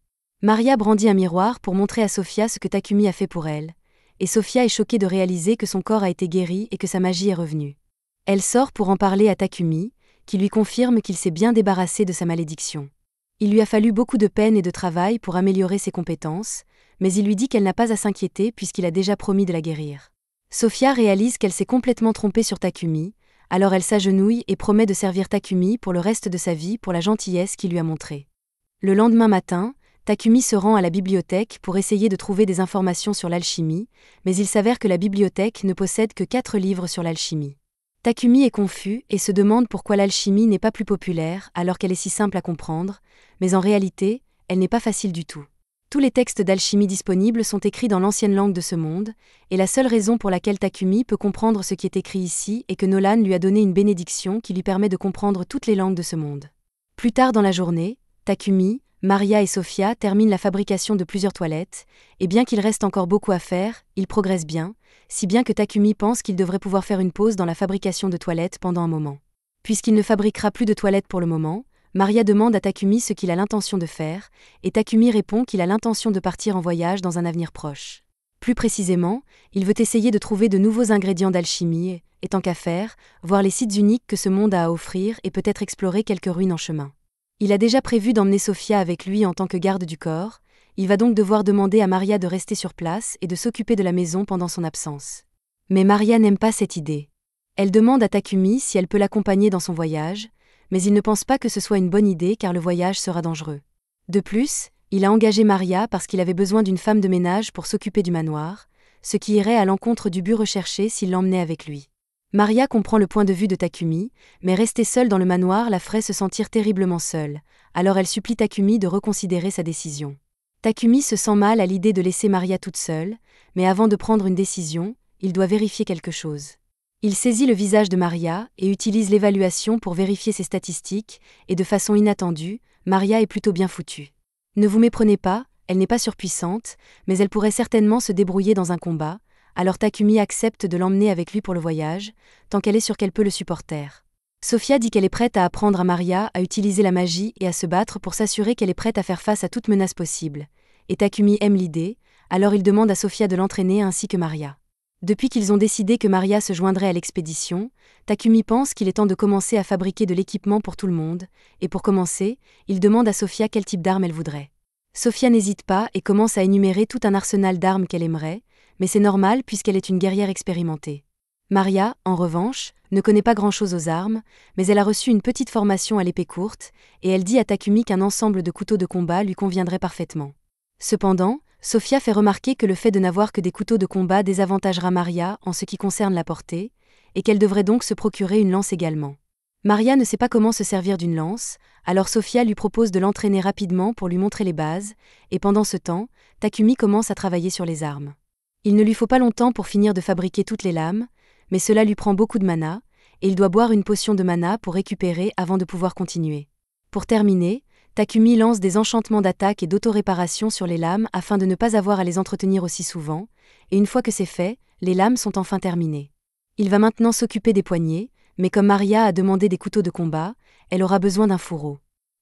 Maria brandit un miroir pour montrer à Sophia ce que Takumi a fait pour elle, et Sophia est choquée de réaliser que son corps a été guéri et que sa magie est revenue. Elle sort pour en parler à Takumi, qui lui confirme qu'il s'est bien débarrassé de sa malédiction. Il lui a fallu beaucoup de peine et de travail pour améliorer ses compétences, mais il lui dit qu'elle n'a pas à s'inquiéter puisqu'il a déjà promis de la guérir. Sophia réalise qu'elle s'est complètement trompée sur Takumi, alors elle s'agenouille et promet de servir Takumi pour le reste de sa vie pour la gentillesse qu'il lui a montrée. Le lendemain matin, Takumi se rend à la bibliothèque pour essayer de trouver des informations sur l'alchimie, mais il s'avère que la bibliothèque ne possède que 4 livres sur l'alchimie. Takumi est confus et se demande pourquoi l'alchimie n'est pas plus populaire alors qu'elle est si simple à comprendre, mais en réalité, elle n'est pas facile du tout. Tous les textes d'alchimie disponibles sont écrits dans l'ancienne langue de ce monde, et la seule raison pour laquelle Takumi peut comprendre ce qui est écrit ici est que Nolan lui a donné une bénédiction qui lui permet de comprendre toutes les langues de ce monde. Plus tard dans la journée, Takumi, Maria et Sophia terminent la fabrication de plusieurs toilettes, et bien qu'il reste encore beaucoup à faire, ils progressent bien, si bien que Takumi pense qu'il devrait pouvoir faire une pause dans la fabrication de toilettes pendant un moment. Puisqu'il ne fabriquera plus de toilettes pour le moment, Maria demande à Takumi ce qu'il a l'intention de faire, et Takumi répond qu'il a l'intention de partir en voyage dans un avenir proche. Plus précisément, il veut essayer de trouver de nouveaux ingrédients d'alchimie, et tant qu'à faire, voir les sites uniques que ce monde a à offrir et peut-être explorer quelques ruines en chemin. Il a déjà prévu d'emmener Sophia avec lui en tant que garde du corps, il va donc devoir demander à Maria de rester sur place et de s'occuper de la maison pendant son absence. Mais Maria n'aime pas cette idée. Elle demande à Takumi si elle peut l'accompagner dans son voyage, mais il ne pense pas que ce soit une bonne idée car le voyage sera dangereux. De plus, il a engagé Maria parce qu'il avait besoin d'une femme de ménage pour s'occuper du manoir, ce qui irait à l'encontre du but recherché s'il l'emmenait avec lui. Maria comprend le point de vue de Takumi, mais rester seule dans le manoir la ferait se sentir terriblement seule, alors elle supplie Takumi de reconsidérer sa décision. Takumi se sent mal à l'idée de laisser Maria toute seule, mais avant de prendre une décision, il doit vérifier quelque chose. Il saisit le visage de Maria et utilise l'évaluation pour vérifier ses statistiques, et de façon inattendue, Maria est plutôt bien foutue. Ne vous méprenez pas, elle n'est pas surpuissante, mais elle pourrait certainement se débrouiller dans un combat, alors Takumi accepte de l'emmener avec lui pour le voyage, tant qu'elle est sûre qu'elle peut le supporter. Sofia dit qu'elle est prête à apprendre à Maria à utiliser la magie et à se battre pour s'assurer qu'elle est prête à faire face à toute menace possible. Et Takumi aime l'idée, alors il demande à Sofia de l'entraîner ainsi que Maria. Depuis qu'ils ont décidé que Maria se joindrait à l'expédition, Takumi pense qu'il est temps de commencer à fabriquer de l'équipement pour tout le monde, et pour commencer, il demande à Sofia quel type d'arme elle voudrait. Sofia n'hésite pas et commence à énumérer tout un arsenal d'armes qu'elle aimerait, mais c'est normal puisqu'elle est une guerrière expérimentée. Maria, en revanche, ne connaît pas grand-chose aux armes, mais elle a reçu une petite formation à l'épée courte, et elle dit à Takumi qu'un ensemble de couteaux de combat lui conviendrait parfaitement. Cependant, Sofia fait remarquer que le fait de n'avoir que des couteaux de combat désavantagera Maria en ce qui concerne la portée, et qu'elle devrait donc se procurer une lance également. Maria ne sait pas comment se servir d'une lance, alors Sofia lui propose de l'entraîner rapidement pour lui montrer les bases, et pendant ce temps, Takumi commence à travailler sur les armes. Il ne lui faut pas longtemps pour finir de fabriquer toutes les lames, mais cela lui prend beaucoup de mana, et il doit boire une potion de mana pour récupérer avant de pouvoir continuer. Pour terminer, Takumi lance des enchantements d'attaque et d'auto-réparation sur les lames afin de ne pas avoir à les entretenir aussi souvent, et une fois que c'est fait, les lames sont enfin terminées. Il va maintenant s'occuper des poignets, mais comme Maria a demandé des couteaux de combat, elle aura besoin d'un fourreau.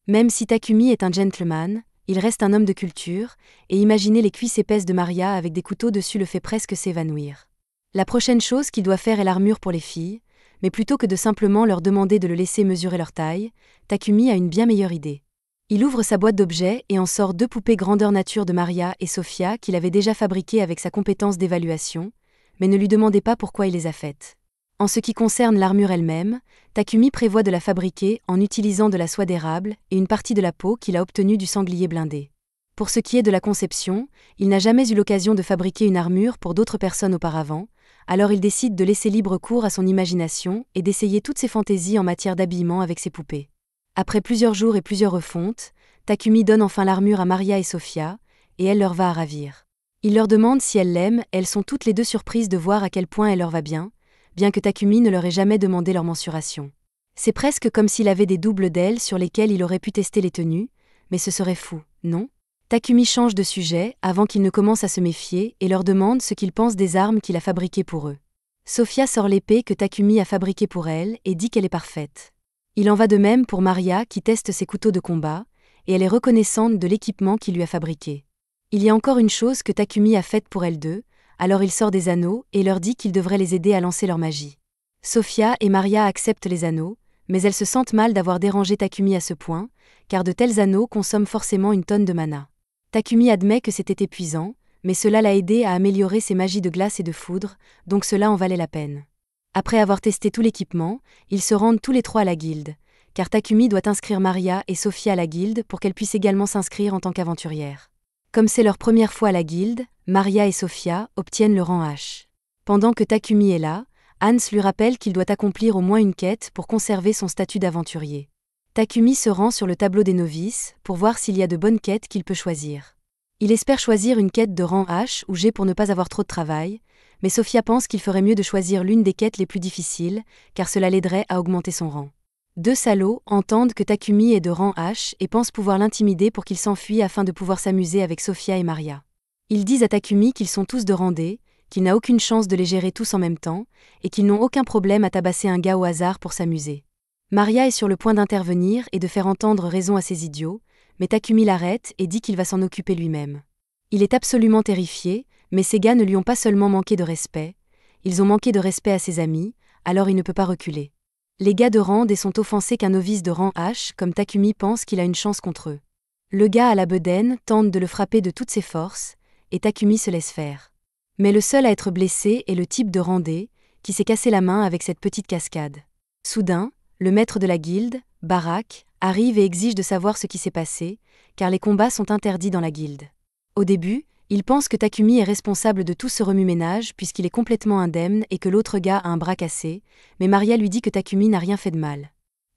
Même si Takumi est un gentleman, il reste un homme de culture, et imaginer les cuisses épaisses de Maria avec des couteaux dessus le fait presque s'évanouir. La prochaine chose qu'il doit faire est l'armure pour les filles, mais plutôt que de simplement leur demander de le laisser mesurer leur taille, Takumi a une bien meilleure idée. Il ouvre sa boîte d'objets et en sort 2 poupées grandeur nature de Maria et Sofia qu'il avait déjà fabriquées avec sa compétence d'évaluation, mais ne lui demandez pas pourquoi il les a faites. En ce qui concerne l'armure elle-même, Takumi prévoit de la fabriquer en utilisant de la soie d'érable et une partie de la peau qu'il a obtenue du sanglier blindé. Pour ce qui est de la conception, il n'a jamais eu l'occasion de fabriquer une armure pour d'autres personnes auparavant, alors il décide de laisser libre cours à son imagination et d'essayer toutes ses fantaisies en matière d'habillement avec ses poupées. Après plusieurs jours et plusieurs refontes, Takumi donne enfin l'armure à Maria et Sofia, et elle leur va à ravir. Il leur demande si elles l'aiment, elles sont toutes les deux surprises de voir à quel point elle leur va bien que Takumi ne leur ait jamais demandé leur mensuration. C'est presque comme s'il avait des doubles d'ailes sur lesquelles il aurait pu tester les tenues, mais ce serait fou, non ? Takumi change de sujet avant qu'ils ne commencent à se méfier et leur demande ce qu'ils pensent des armes qu'il a fabriquées pour eux. Sofia sort l'épée que Takumi a fabriquée pour elle et dit qu'elle est parfaite. Il en va de même pour Maria qui teste ses couteaux de combat, et elle est reconnaissante de l'équipement qu'il lui a fabriqué. Il y a encore une chose que Takumi a faite pour elles deux, alors il sort des anneaux et leur dit qu'il devrait les aider à lancer leur magie. Sofia et Maria acceptent les anneaux, mais elles se sentent mal d'avoir dérangé Takumi à ce point, car de tels anneaux consomment forcément une tonne de mana. Takumi admet que c'était épuisant, mais cela l'a aidé à améliorer ses magies de glace et de foudre, donc cela en valait la peine. Après avoir testé tout l'équipement, ils se rendent tous les trois à la guilde, car Takumi doit inscrire Maria et Sofia à la guilde pour qu'elles puissent également s'inscrire en tant qu'aventurières. Comme c'est leur première fois à la guilde, Maria et Sofia obtiennent le rang H. Pendant que Takumi est là, Hans lui rappelle qu'il doit accomplir au moins une quête pour conserver son statut d'aventurier. Takumi se rend sur le tableau des novices pour voir s'il y a de bonnes quêtes qu'il peut choisir. Il espère choisir une quête de rang H ou G pour ne pas avoir trop de travail, mais Sofia pense qu'il ferait mieux de choisir l'une des quêtes les plus difficiles, car cela l'aiderait à augmenter son rang. 2 salauds entendent que Takumi est de rang H et pensent pouvoir l'intimider pour qu'il s'enfuit afin de pouvoir s'amuser avec Sofia et Maria. Ils disent à Takumi qu'ils sont tous de rang D, qu'il n'a aucune chance de les gérer tous en même temps, et qu'ils n'ont aucun problème à tabasser un gars au hasard pour s'amuser. Maria est sur le point d'intervenir et de faire entendre raison à ces idiots, mais Takumi l'arrête et dit qu'il va s'en occuper lui-même. Il est absolument terrifié, mais ces gars ne lui ont pas seulement manqué de respect, ils ont manqué de respect à ses amis, alors il ne peut pas reculer. Les gars de rang D sont offensés qu'un novice de rang H, comme Takumi pense qu'il a une chance contre eux. Le gars à la bedaine tente de le frapper de toutes ses forces, et Takumi se laisse faire. Mais le seul à être blessé est le type de Randé, qui s'est cassé la main avec cette petite cascade. Soudain, le maître de la guilde, Barak, arrive et exige de savoir ce qui s'est passé, car les combats sont interdits dans la guilde. Au début, il pense que Takumi est responsable de tout ce remue-ménage puisqu'il est complètement indemne et que l'autre gars a un bras cassé, mais Maria lui dit que Takumi n'a rien fait de mal.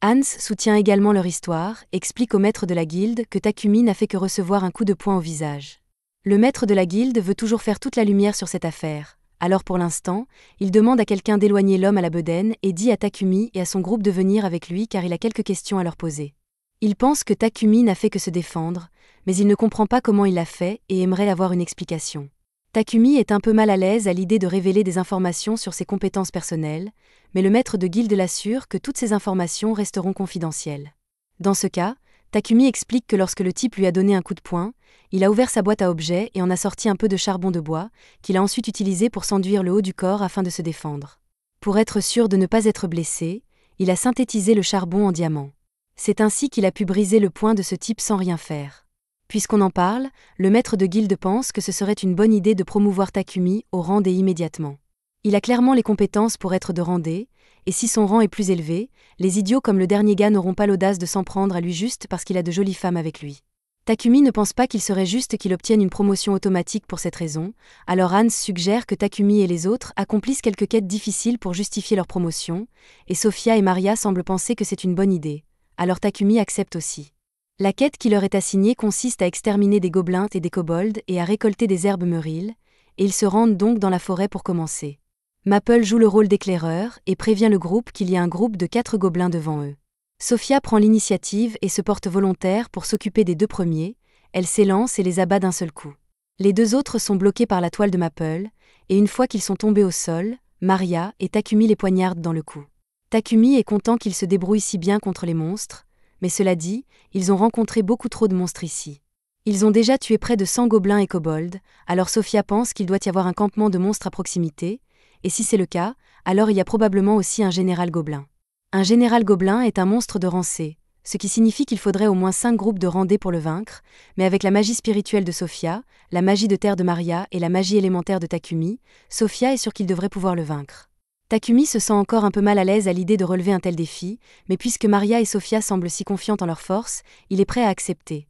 Hans soutient également leur histoire, explique au maître de la guilde que Takumi n'a fait que recevoir un coup de poing au visage. Le maître de la guilde veut toujours faire toute la lumière sur cette affaire, alors pour l'instant, il demande à quelqu'un d'éloigner l'homme à la bedaine et dit à Takumi et à son groupe de venir avec lui car il a quelques questions à leur poser. Il pense que Takumi n'a fait que se défendre, mais il ne comprend pas comment il l'a fait et aimerait avoir une explication. Takumi est un peu mal à l'aise à l'idée de révéler des informations sur ses compétences personnelles, mais le maître de guilde l'assure que toutes ces informations resteront confidentielles. Dans ce cas, Takumi explique que lorsque le type lui a donné un coup de poing, il a ouvert sa boîte à objets et en a sorti un peu de charbon de bois, qu'il a ensuite utilisé pour s'enduire le haut du corps afin de se défendre. Pour être sûr de ne pas être blessé, il a synthétisé le charbon en diamant. C'est ainsi qu'il a pu briser le poing de ce type sans rien faire. Puisqu'on en parle, le maître de guilde pense que ce serait une bonne idée de promouvoir Takumi au Randé immédiatement. Il a clairement les compétences pour être de Randé, et si son rang est plus élevé, les idiots comme le dernier gars n'auront pas l'audace de s'en prendre à lui juste parce qu'il a de jolies femmes avec lui. Takumi ne pense pas qu'il serait juste qu'il obtienne une promotion automatique pour cette raison, alors Hans suggère que Takumi et les autres accomplissent quelques quêtes difficiles pour justifier leur promotion, et Sophia et Maria semblent penser que c'est une bonne idée, alors Takumi accepte aussi. La quête qui leur est assignée consiste à exterminer des gobelins et des kobolds et à récolter des herbes mûriles, et ils se rendent donc dans la forêt pour commencer. Maple joue le rôle d'éclaireur et prévient le groupe qu'il y a un groupe de 4 gobelins devant eux. Sophia prend l'initiative et se porte volontaire pour s'occuper des 2 premiers, elle s'élance et les abat d'un seul coup. Les 2 autres sont bloqués par la toile de Maple, et une fois qu'ils sont tombés au sol, Maria et Takumi les poignardent dans le cou. Takumi est content qu'ils se débrouillent si bien contre les monstres, mais cela dit, ils ont rencontré beaucoup trop de monstres ici. Ils ont déjà tué près de 100 gobelins et kobolds, alors Sophia pense qu'il doit y avoir un campement de monstres à proximité, et si c'est le cas, alors il y a probablement aussi un général gobelin. Un général gobelin est un monstre de rang C, ce qui signifie qu'il faudrait au moins 5 groupes de Randé pour le vaincre, mais avec la magie spirituelle de Sophia, la magie de terre de Maria et la magie élémentaire de Takumi, Sophia est sûre qu'il devrait pouvoir le vaincre. Takumi se sent encore un peu mal à l'aise à l'idée de relever un tel défi, mais puisque Maria et Sophia semblent si confiantes en leur force, il est prêt à accepter.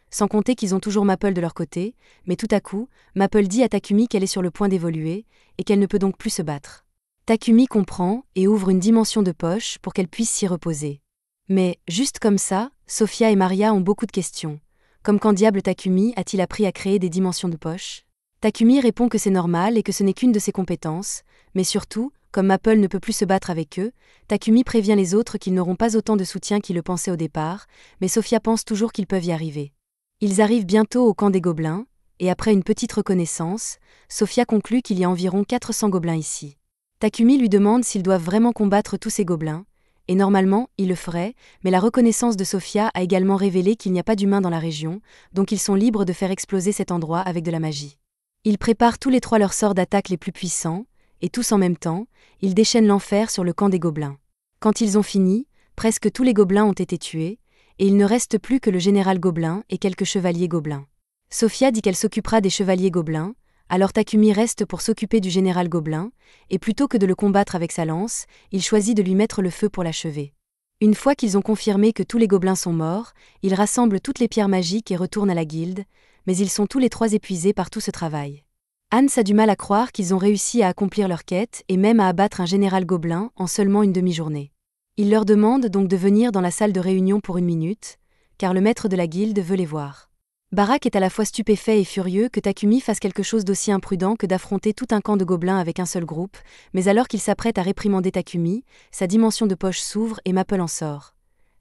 Sans compter qu'ils ont toujours Maple de leur côté, mais tout à coup, Maple dit à Takumi qu'elle est sur le point d'évoluer, et qu'elle ne peut donc plus se battre. Takumi comprend et ouvre une dimension de poche pour qu'elle puisse s'y reposer. Mais, juste comme ça, Sophia et Maria ont beaucoup de questions. Comme quand diable Takumi a-t-il appris à créer des dimensions de poche ? Takumi répond que c'est normal et que ce n'est qu'une de ses compétences, mais surtout, comme Maple ne peut plus se battre avec eux, Takumi prévient les autres qu'ils n'auront pas autant de soutien qu'ils le pensaient au départ, mais Sophia pense toujours qu'ils peuvent y arriver. Ils arrivent bientôt au camp des gobelins, et après une petite reconnaissance, Sophia conclut qu'il y a environ 400 gobelins ici. Takumi lui demande s'ils doivent vraiment combattre tous ces gobelins, et normalement, il le ferait, mais la reconnaissance de Sophia a également révélé qu'il n'y a pas d'humains dans la région, donc ils sont libres de faire exploser cet endroit avec de la magie. Ils préparent tous les 3 leurs sorts d'attaque les plus puissants, et tous en même temps, ils déchaînent l'enfer sur le camp des gobelins. Quand ils ont fini, presque tous les gobelins ont été tués, et il ne reste plus que le général gobelin et quelques chevaliers gobelins. Sophia dit qu'elle s'occupera des chevaliers gobelins, alors Takumi reste pour s'occuper du général gobelin, et plutôt que de le combattre avec sa lance, il choisit de lui mettre le feu pour l'achever. Une fois qu'ils ont confirmé que tous les gobelins sont morts, ils rassemblent toutes les pierres magiques et retournent à la guilde, mais ils sont tous les 3 épuisés par tout ce travail. Hans a du mal à croire qu'ils ont réussi à accomplir leur quête et même à abattre un général gobelin en seulement une demi-journée. Il leur demande donc de venir dans la salle de réunion pour 1 minute, car le maître de la guilde veut les voir. Barak est à la fois stupéfait et furieux que Takumi fasse quelque chose d'aussi imprudent que d'affronter tout un camp de gobelins avec un seul groupe, mais alors qu'il s'apprête à réprimander Takumi, sa dimension de poche s'ouvre et Maple en sort.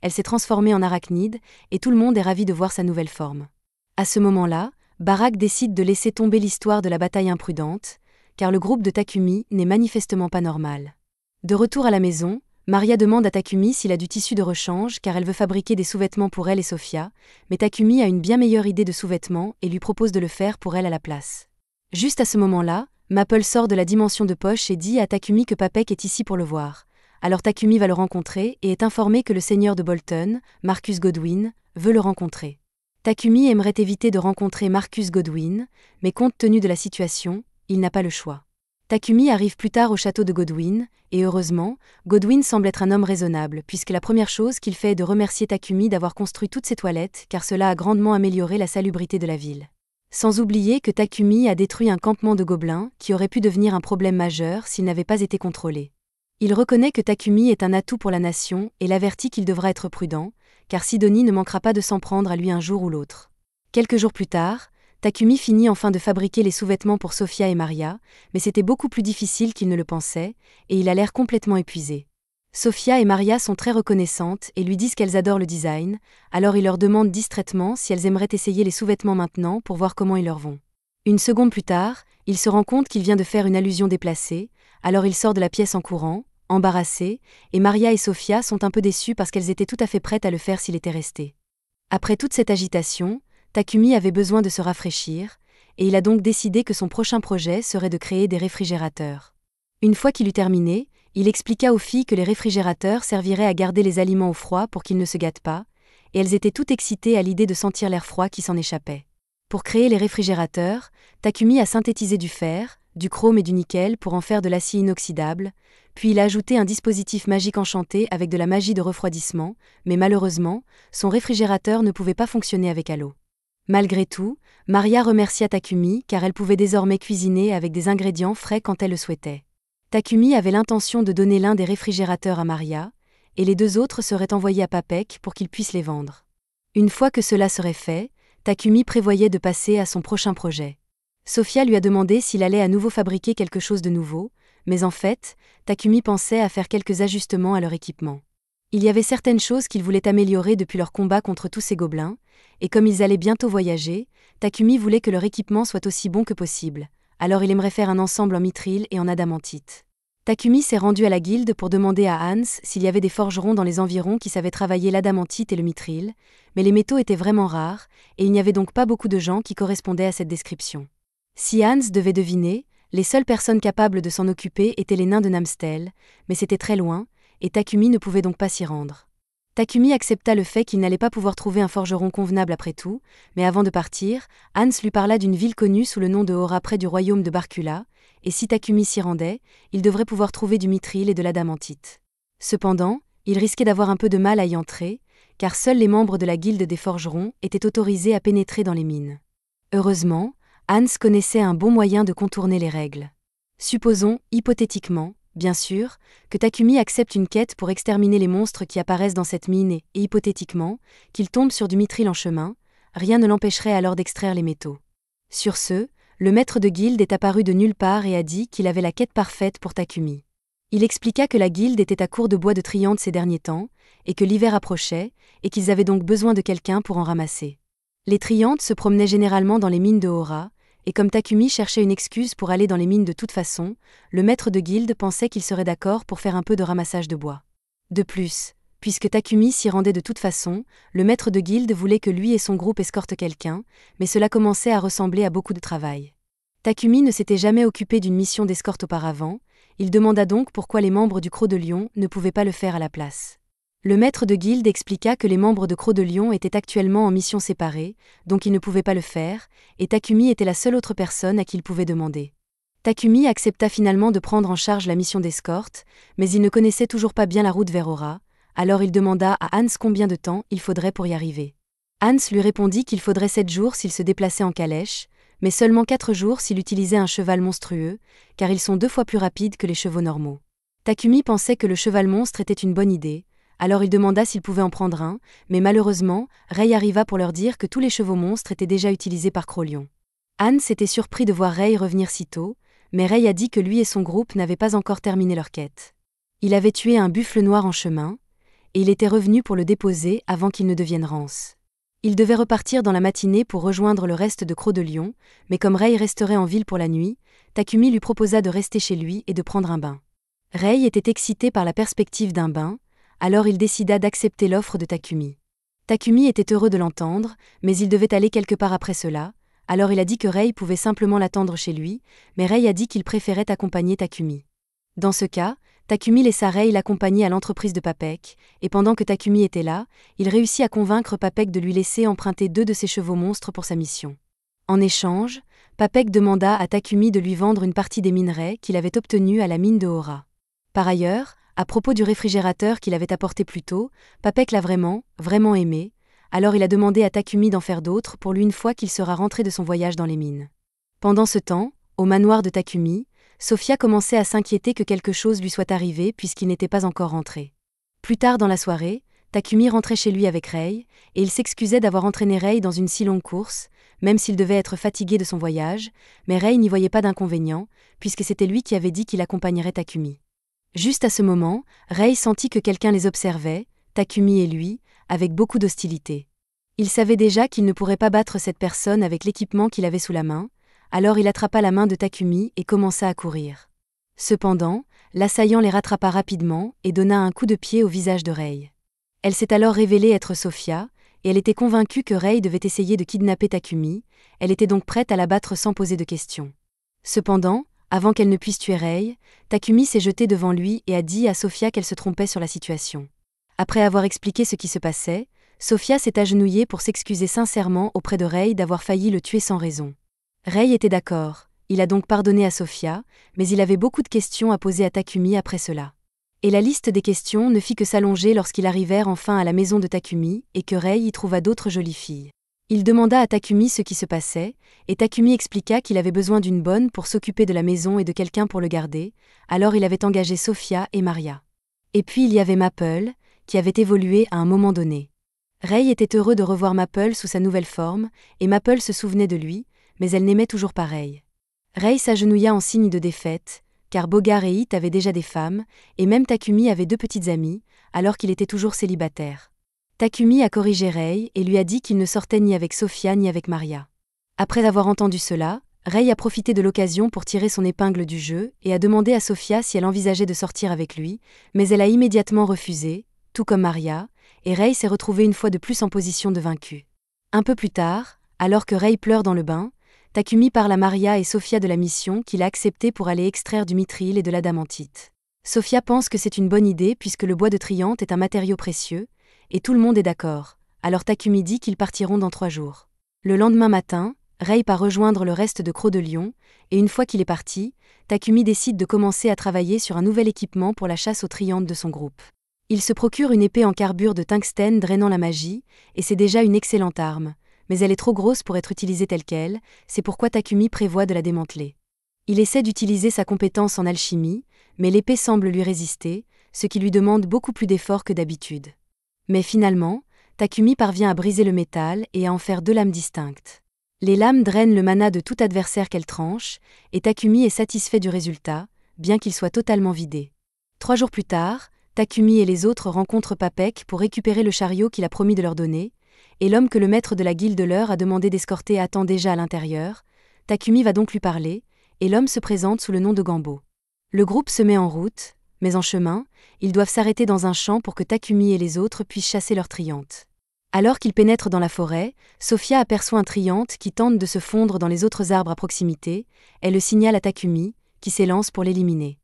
Elle s'est transformée en arachnide, et tout le monde est ravi de voir sa nouvelle forme. À ce moment-là, Barak décide de laisser tomber l'histoire de la bataille imprudente, car le groupe de Takumi n'est manifestement pas normal. De retour à la maison, Maria demande à Takumi s'il a du tissu de rechange car elle veut fabriquer des sous-vêtements pour elle et Sophia, mais Takumi a une bien meilleure idée de sous-vêtements et lui propose de le faire pour elle à la place. Juste à ce moment-là, Maple sort de la dimension de poche et dit à Takumi que Papek est ici pour le voir. Alors Takumi va le rencontrer et est informé que le seigneur de Bolton, Marcus Godwin, veut le rencontrer. Takumi aimerait éviter de rencontrer Marcus Godwin, mais compte tenu de la situation, il n'a pas le choix. Takumi arrive plus tard au château de Godwin, et heureusement, Godwin semble être un homme raisonnable, puisque la première chose qu'il fait est de remercier Takumi d'avoir construit toutes ces toilettes, car cela a grandement amélioré la salubrité de la ville. Sans oublier que Takumi a détruit un campement de gobelins, qui aurait pu devenir un problème majeur s'il n'avait pas été contrôlé. Il reconnaît que Takumi est un atout pour la nation, et l'avertit qu'il devra être prudent, car Sidonie ne manquera pas de s'en prendre à lui un jour ou l'autre. Quelques jours plus tard, Takumi finit enfin de fabriquer les sous-vêtements pour Sophia et Maria, mais c'était beaucoup plus difficile qu'il ne le pensait, et il a l'air complètement épuisé. Sophia et Maria sont très reconnaissantes et lui disent qu'elles adorent le design, alors il leur demande distraitement si elles aimeraient essayer les sous-vêtements maintenant pour voir comment ils leur vont. Une seconde plus tard, il se rend compte qu'il vient de faire une allusion déplacée, alors il sort de la pièce en courant, embarrassé, et Maria et Sophia sont un peu déçues parce qu'elles étaient tout à fait prêtes à le faire s'il était resté. Après toute cette agitation, Takumi avait besoin de se rafraîchir, et il a donc décidé que son prochain projet serait de créer des réfrigérateurs. Une fois qu'il eut terminé, il expliqua aux filles que les réfrigérateurs serviraient à garder les aliments au froid pour qu'ils ne se gâtent pas, et elles étaient toutes excitées à l'idée de sentir l'air froid qui s'en échappait. Pour créer les réfrigérateurs, Takumi a synthétisé du fer, du chrome et du nickel pour en faire de l'acier inoxydable, puis il a ajouté un dispositif magique enchanté avec de la magie de refroidissement, mais malheureusement, son réfrigérateur ne pouvait pas fonctionner avec l'eau. Malgré tout, Maria remercia Takumi car elle pouvait désormais cuisiner avec des ingrédients frais quand elle le souhaitait. Takumi avait l'intention de donner l'un des réfrigérateurs à Maria, et les deux autres seraient envoyés à Papek pour qu'il puisse les vendre. Une fois que cela serait fait, Takumi prévoyait de passer à son prochain projet. Sophia lui a demandé s'il allait à nouveau fabriquer quelque chose de nouveau, mais en fait, Takumi pensait à faire quelques ajustements à leur équipement. Il y avait certaines choses qu'il voulait améliorer depuis leur combat contre tous ces gobelins, et comme ils allaient bientôt voyager, Takumi voulait que leur équipement soit aussi bon que possible, alors il aimerait faire un ensemble en mithril et en adamantite. Takumi s'est rendu à la guilde pour demander à Hans s'il y avait des forgerons dans les environs qui savaient travailler l'adamantite et le mithril, mais les métaux étaient vraiment rares, et il n'y avait donc pas beaucoup de gens qui correspondaient à cette description. Si Hans devait deviner, les seules personnes capables de s'en occuper étaient les nains de Namstel, mais c'était très loin, et Takumi ne pouvait donc pas s'y rendre. Takumi accepta le fait qu'il n'allait pas pouvoir trouver un forgeron convenable après tout, mais avant de partir, Hans lui parla d'une ville connue sous le nom de Hora près du royaume de Barkula, et si Takumi s'y rendait, il devrait pouvoir trouver du mithril et de l'adamantite. Cependant, il risquait d'avoir un peu de mal à y entrer, car seuls les membres de la guilde des forgerons étaient autorisés à pénétrer dans les mines. Heureusement, Hans connaissait un bon moyen de contourner les règles. Supposons, hypothétiquement, bien sûr, que Takumi accepte une quête pour exterminer les monstres qui apparaissent dans cette mine et hypothétiquement, qu'il tombe sur du mithril en chemin, rien ne l'empêcherait alors d'extraire les métaux. Sur ce, le maître de guilde est apparu de nulle part et a dit qu'il avait la quête parfaite pour Takumi. Il expliqua que la guilde était à court de bois de triante ces derniers temps, et que l'hiver approchait, et qu'ils avaient donc besoin de quelqu'un pour en ramasser. Les triantes se promenaient généralement dans les mines de Hora, et comme Takumi cherchait une excuse pour aller dans les mines de toute façon, le maître de guilde pensait qu'il serait d'accord pour faire un peu de ramassage de bois. De plus, puisque Takumi s'y rendait de toute façon, le maître de guilde voulait que lui et son groupe escortent quelqu'un, mais cela commençait à ressembler à beaucoup de travail. Takumi ne s'était jamais occupé d'une mission d'escorte auparavant, il demanda donc pourquoi les membres du Croc de Lion ne pouvaient pas le faire à la place. Le maître de guilde expliqua que les membres de Croc de Lion étaient actuellement en mission séparée, donc ils ne pouvaient pas le faire, et Takumi était la seule autre personne à qui il pouvait demander. Takumi accepta finalement de prendre en charge la mission d'escorte, mais il ne connaissait toujours pas bien la route vers Hora, alors il demanda à Hans combien de temps il faudrait pour y arriver. Hans lui répondit qu'il faudrait 7 jours s'il se déplaçait en calèche, mais seulement 4 jours s'il utilisait un cheval monstrueux, car ils sont 2 fois plus rapides que les chevaux normaux. Takumi pensait que le cheval monstre était une bonne idée, alors il demanda s'il pouvait en prendre un, mais malheureusement, Rei arriva pour leur dire que tous les chevaux monstres étaient déjà utilisés par Crolion. Hans était surpris de voir Rei revenir si tôt, mais Rei a dit que lui et son groupe n'avaient pas encore terminé leur quête. Il avait tué un buffle noir en chemin, et il était revenu pour le déposer avant qu'il ne devienne rance. Il devait repartir dans la matinée pour rejoindre le reste de Croc de Lion, mais comme Rei resterait en ville pour la nuit, Takumi lui proposa de rester chez lui et de prendre un bain. Rei était excité par la perspective d'un bain, alors il décida d'accepter l'offre de Takumi. Takumi était heureux de l'entendre, mais il devait aller quelque part après cela, alors il a dit que Rei pouvait simplement l'attendre chez lui, mais Rei a dit qu'il préférait accompagner Takumi. Dans ce cas, Takumi laissa Rei l'accompagner à l'entreprise de Papek, et pendant que Takumi était là, il réussit à convaincre Papek de lui laisser emprunter 2 de ses chevaux monstres pour sa mission. En échange, Papek demanda à Takumi de lui vendre une partie des minerais qu'il avait obtenus à la mine de Hora. Par ailleurs, à propos du réfrigérateur qu'il avait apporté plus tôt, Papek l'a vraiment aimé, alors il a demandé à Takumi d'en faire d'autres pour lui une fois qu'il sera rentré de son voyage dans les mines. Pendant ce temps, au manoir de Takumi, Sophia commençait à s'inquiéter que quelque chose lui soit arrivé puisqu'il n'était pas encore rentré. Plus tard dans la soirée, Takumi rentrait chez lui avec Rei, et il s'excusait d'avoir entraîné Rei dans une si longue course, même s'il devait être fatigué de son voyage, mais Rei n'y voyait pas d'inconvénient, puisque c'était lui qui avait dit qu'il accompagnerait Takumi. Juste à ce moment, Rei sentit que quelqu'un les observait, Takumi et lui, avec beaucoup d'hostilité. Il savait déjà qu'il ne pourrait pas battre cette personne avec l'équipement qu'il avait sous la main, alors il attrapa la main de Takumi et commença à courir. Cependant, l'assaillant les rattrapa rapidement et donna un coup de pied au visage de Rei. Elle s'est alors révélée être Sophia, et elle était convaincue que Rei devait essayer de kidnapper Takumi, elle était donc prête à la battre sans poser de questions. Cependant, avant qu'elle ne puisse tuer Rei, Takumi s'est jeté devant lui et a dit à Sophia qu'elle se trompait sur la situation. Après avoir expliqué ce qui se passait, Sophia s'est agenouillée pour s'excuser sincèrement auprès de Rei d'avoir failli le tuer sans raison. Rei était d'accord, il a donc pardonné à Sophia, mais il avait beaucoup de questions à poser à Takumi après cela. Et la liste des questions ne fit que s'allonger lorsqu'ils arrivèrent enfin à la maison de Takumi et que Rei y trouva d'autres jolies filles. Il demanda à Takumi ce qui se passait, et Takumi expliqua qu'il avait besoin d'une bonne pour s'occuper de la maison et de quelqu'un pour le garder, alors il avait engagé Sophia et Maria. Et puis il y avait Maple, qui avait évolué à un moment donné. Rei était heureux de revoir Maple sous sa nouvelle forme, et Maple se souvenait de lui, mais elle n'aimait toujours pas Rei. Rei s'agenouilla en signe de défaite, car Bogar et Hit avaient déjà des femmes, et même Takumi avait 2 petites amies, alors qu'il était toujours célibataire. Takumi a corrigé Rei et lui a dit qu'il ne sortait ni avec Sophia ni avec Maria. Après avoir entendu cela, Rei a profité de l'occasion pour tirer son épingle du jeu et a demandé à Sophia si elle envisageait de sortir avec lui, mais elle a immédiatement refusé, tout comme Maria, et Rei s'est retrouvé une fois de plus en position de vaincu. Un peu plus tard, alors que Rei pleure dans le bain, Takumi parle à Maria et Sophia de la mission qu'il a acceptée pour aller extraire du mithril et de l'adamantite. Sophia pense que c'est une bonne idée puisque le bois de Triante est un matériau précieux, et tout le monde est d'accord, alors Takumi dit qu'ils partiront dans 3 jours. Le lendemain matin, Rei part rejoindre le reste de Croc de Lion, et une fois qu'il est parti, Takumi décide de commencer à travailler sur un nouvel équipement pour la chasse aux Triantes de son groupe. Il se procure une épée en carbure de tungstène drainant la magie, et c'est déjà une excellente arme, mais elle est trop grosse pour être utilisée telle qu'elle, c'est pourquoi Takumi prévoit de la démanteler. Il essaie d'utiliser sa compétence en alchimie, mais l'épée semble lui résister, ce qui lui demande beaucoup plus d'efforts que d'habitude. Mais finalement, Takumi parvient à briser le métal et à en faire 2 lames distinctes. Les lames drainent le mana de tout adversaire qu'elles tranchent, et Takumi est satisfait du résultat, bien qu'il soit totalement vidé. 3 jours plus tard, Takumi et les autres rencontrent Papek pour récupérer le chariot qu'il a promis de leur donner, et l'homme que le maître de la guilde leur a demandé d'escorter attend déjà à l'intérieur. Takumi va donc lui parler, et l'homme se présente sous le nom de Gambo. Le groupe se met en route, mais en chemin, ils doivent s'arrêter dans un champ pour que Takumi et les autres puissent chasser leurs triantes. Alors qu'ils pénètrent dans la forêt, Sophia aperçoit un triante qui tente de se fondre dans les autres arbres à proximité, elle le signale à Takumi, qui s'élance pour l'éliminer.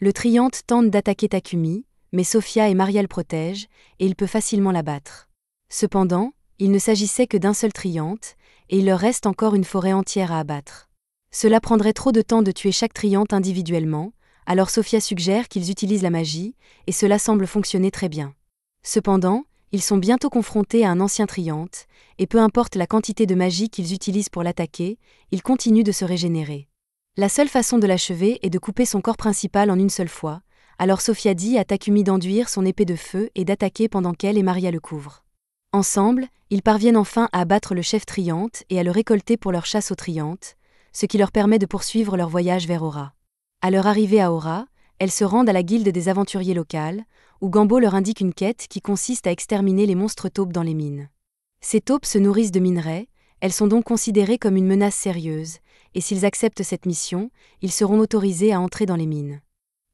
Le triante tente d'attaquer Takumi, mais Sophia et Maria le protègent, et il peut facilement l'abattre. Cependant, il ne s'agissait que d'un seul triante, et il leur reste encore une forêt entière à abattre. Cela prendrait trop de temps de tuer chaque triante individuellement, alors Sophia suggère qu'ils utilisent la magie, et cela semble fonctionner très bien. Cependant, ils sont bientôt confrontés à un ancien triante, et peu importe la quantité de magie qu'ils utilisent pour l'attaquer, il continue de se régénérer. La seule façon de l'achever est de couper son corps principal en une seule fois, alors Sophia dit à Takumi d'enduire son épée de feu et d'attaquer pendant qu'elle et Maria le couvrent. Ensemble, ils parviennent enfin à abattre le chef triante et à le récolter pour leur chasse aux triantes, ce qui leur permet de poursuivre leur voyage vers Hora. À leur arrivée à Hora, elles se rendent à la guilde des aventuriers locales, où Gambo leur indique une quête qui consiste à exterminer les monstres taupes dans les mines. Ces taupes se nourrissent de minerais, elles sont donc considérées comme une menace sérieuse, et s'ils acceptent cette mission, ils seront autorisés à entrer dans les mines.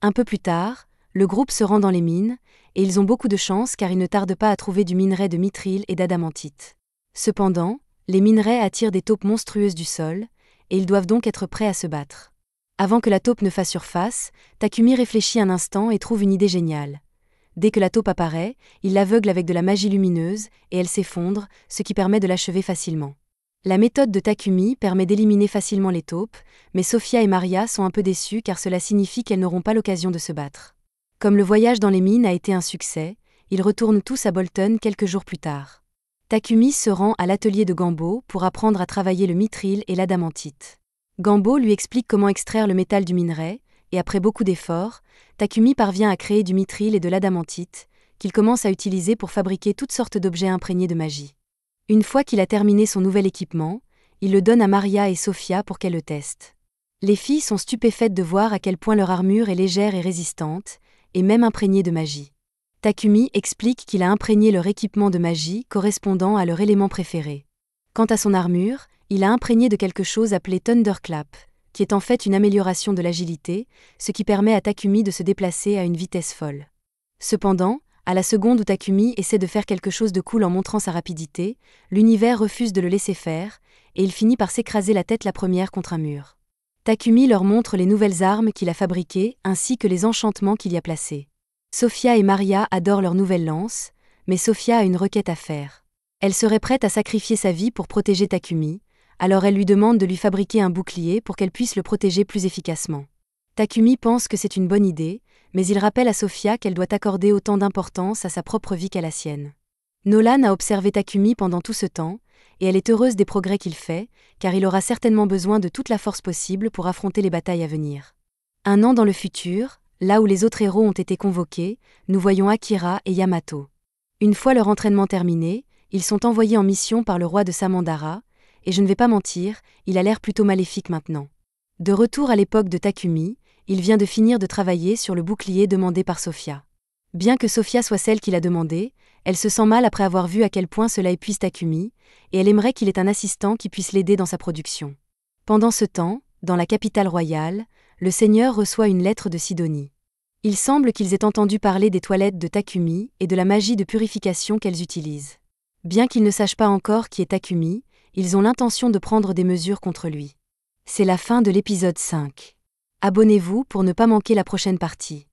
Un peu plus tard, le groupe se rend dans les mines, et ils ont beaucoup de chance car ils ne tardent pas à trouver du minerai de mithril et d'adamantite. Cependant, les minerais attirent des taupes monstrueuses du sol, et ils doivent donc être prêts à se battre. Avant que la taupe ne fasse surface, Takumi réfléchit un instant et trouve une idée géniale. Dès que la taupe apparaît, il l'aveugle avec de la magie lumineuse, et elle s'effondre, ce qui permet de l'achever facilement. La méthode de Takumi permet d'éliminer facilement les taupes, mais Sophia et Maria sont un peu déçues car cela signifie qu'elles n'auront pas l'occasion de se battre. Comme le voyage dans les mines a été un succès, ils retournent tous à Bolton quelques jours plus tard. Takumi se rend à l'atelier de Gambo pour apprendre à travailler le mithril et l'adamantite. Gambo lui explique comment extraire le métal du minerai, et après beaucoup d'efforts, Takumi parvient à créer du mithril et de l'adamantite, qu'il commence à utiliser pour fabriquer toutes sortes d'objets imprégnés de magie. Une fois qu'il a terminé son nouvel équipement, il le donne à Maria et Sophia pour qu'elles le testent. Les filles sont stupéfaites de voir à quel point leur armure est légère et résistante, et même imprégnée de magie. Takumi explique qu'il a imprégné leur équipement de magie correspondant à leur élément préféré. Quant à son armure, il a imprégné de quelque chose appelé Thunderclap, qui est en fait une amélioration de l'agilité, ce qui permet à Takumi de se déplacer à une vitesse folle. Cependant, à la seconde où Takumi essaie de faire quelque chose de cool en montrant sa rapidité, l'univers refuse de le laisser faire, et il finit par s'écraser la tête la première contre un mur. Takumi leur montre les nouvelles armes qu'il a fabriquées ainsi que les enchantements qu'il y a placés. Sophia et Maria adorent leur nouvelle lance, mais Sophia a une requête à faire. Elle serait prête à sacrifier sa vie pour protéger Takumi, alors elle lui demande de lui fabriquer un bouclier pour qu'elle puisse le protéger plus efficacement. Takumi pense que c'est une bonne idée, mais il rappelle à Sophia qu'elle doit accorder autant d'importance à sa propre vie qu'à la sienne. Nolan a observé Takumi pendant tout ce temps, et elle est heureuse des progrès qu'il fait, car il aura certainement besoin de toute la force possible pour affronter les batailles à venir. Un an dans le futur, là où les autres héros ont été convoqués, nous voyons Akira et Yamato. Une fois leur entraînement terminé, ils sont envoyés en mission par le roi de Samandara, et je ne vais pas mentir, il a l'air plutôt maléfique maintenant. De retour à l'époque de Takumi, il vient de finir de travailler sur le bouclier demandé par Sophia. Bien que Sophia soit celle qui l'a demandé, elle se sent mal après avoir vu à quel point cela épuise Takumi, et elle aimerait qu'il ait un assistant qui puisse l'aider dans sa production. Pendant ce temps, dans la capitale royale, le seigneur reçoit une lettre de Sidonie. Il semble qu'ils aient entendu parler des toilettes de Takumi et de la magie de purification qu'elles utilisent. Bien qu'ils ne sachent pas encore qui est Takumi, ils ont l'intention de prendre des mesures contre lui. C'est la fin de l'épisode 5. Abonnez-vous pour ne pas manquer la prochaine partie.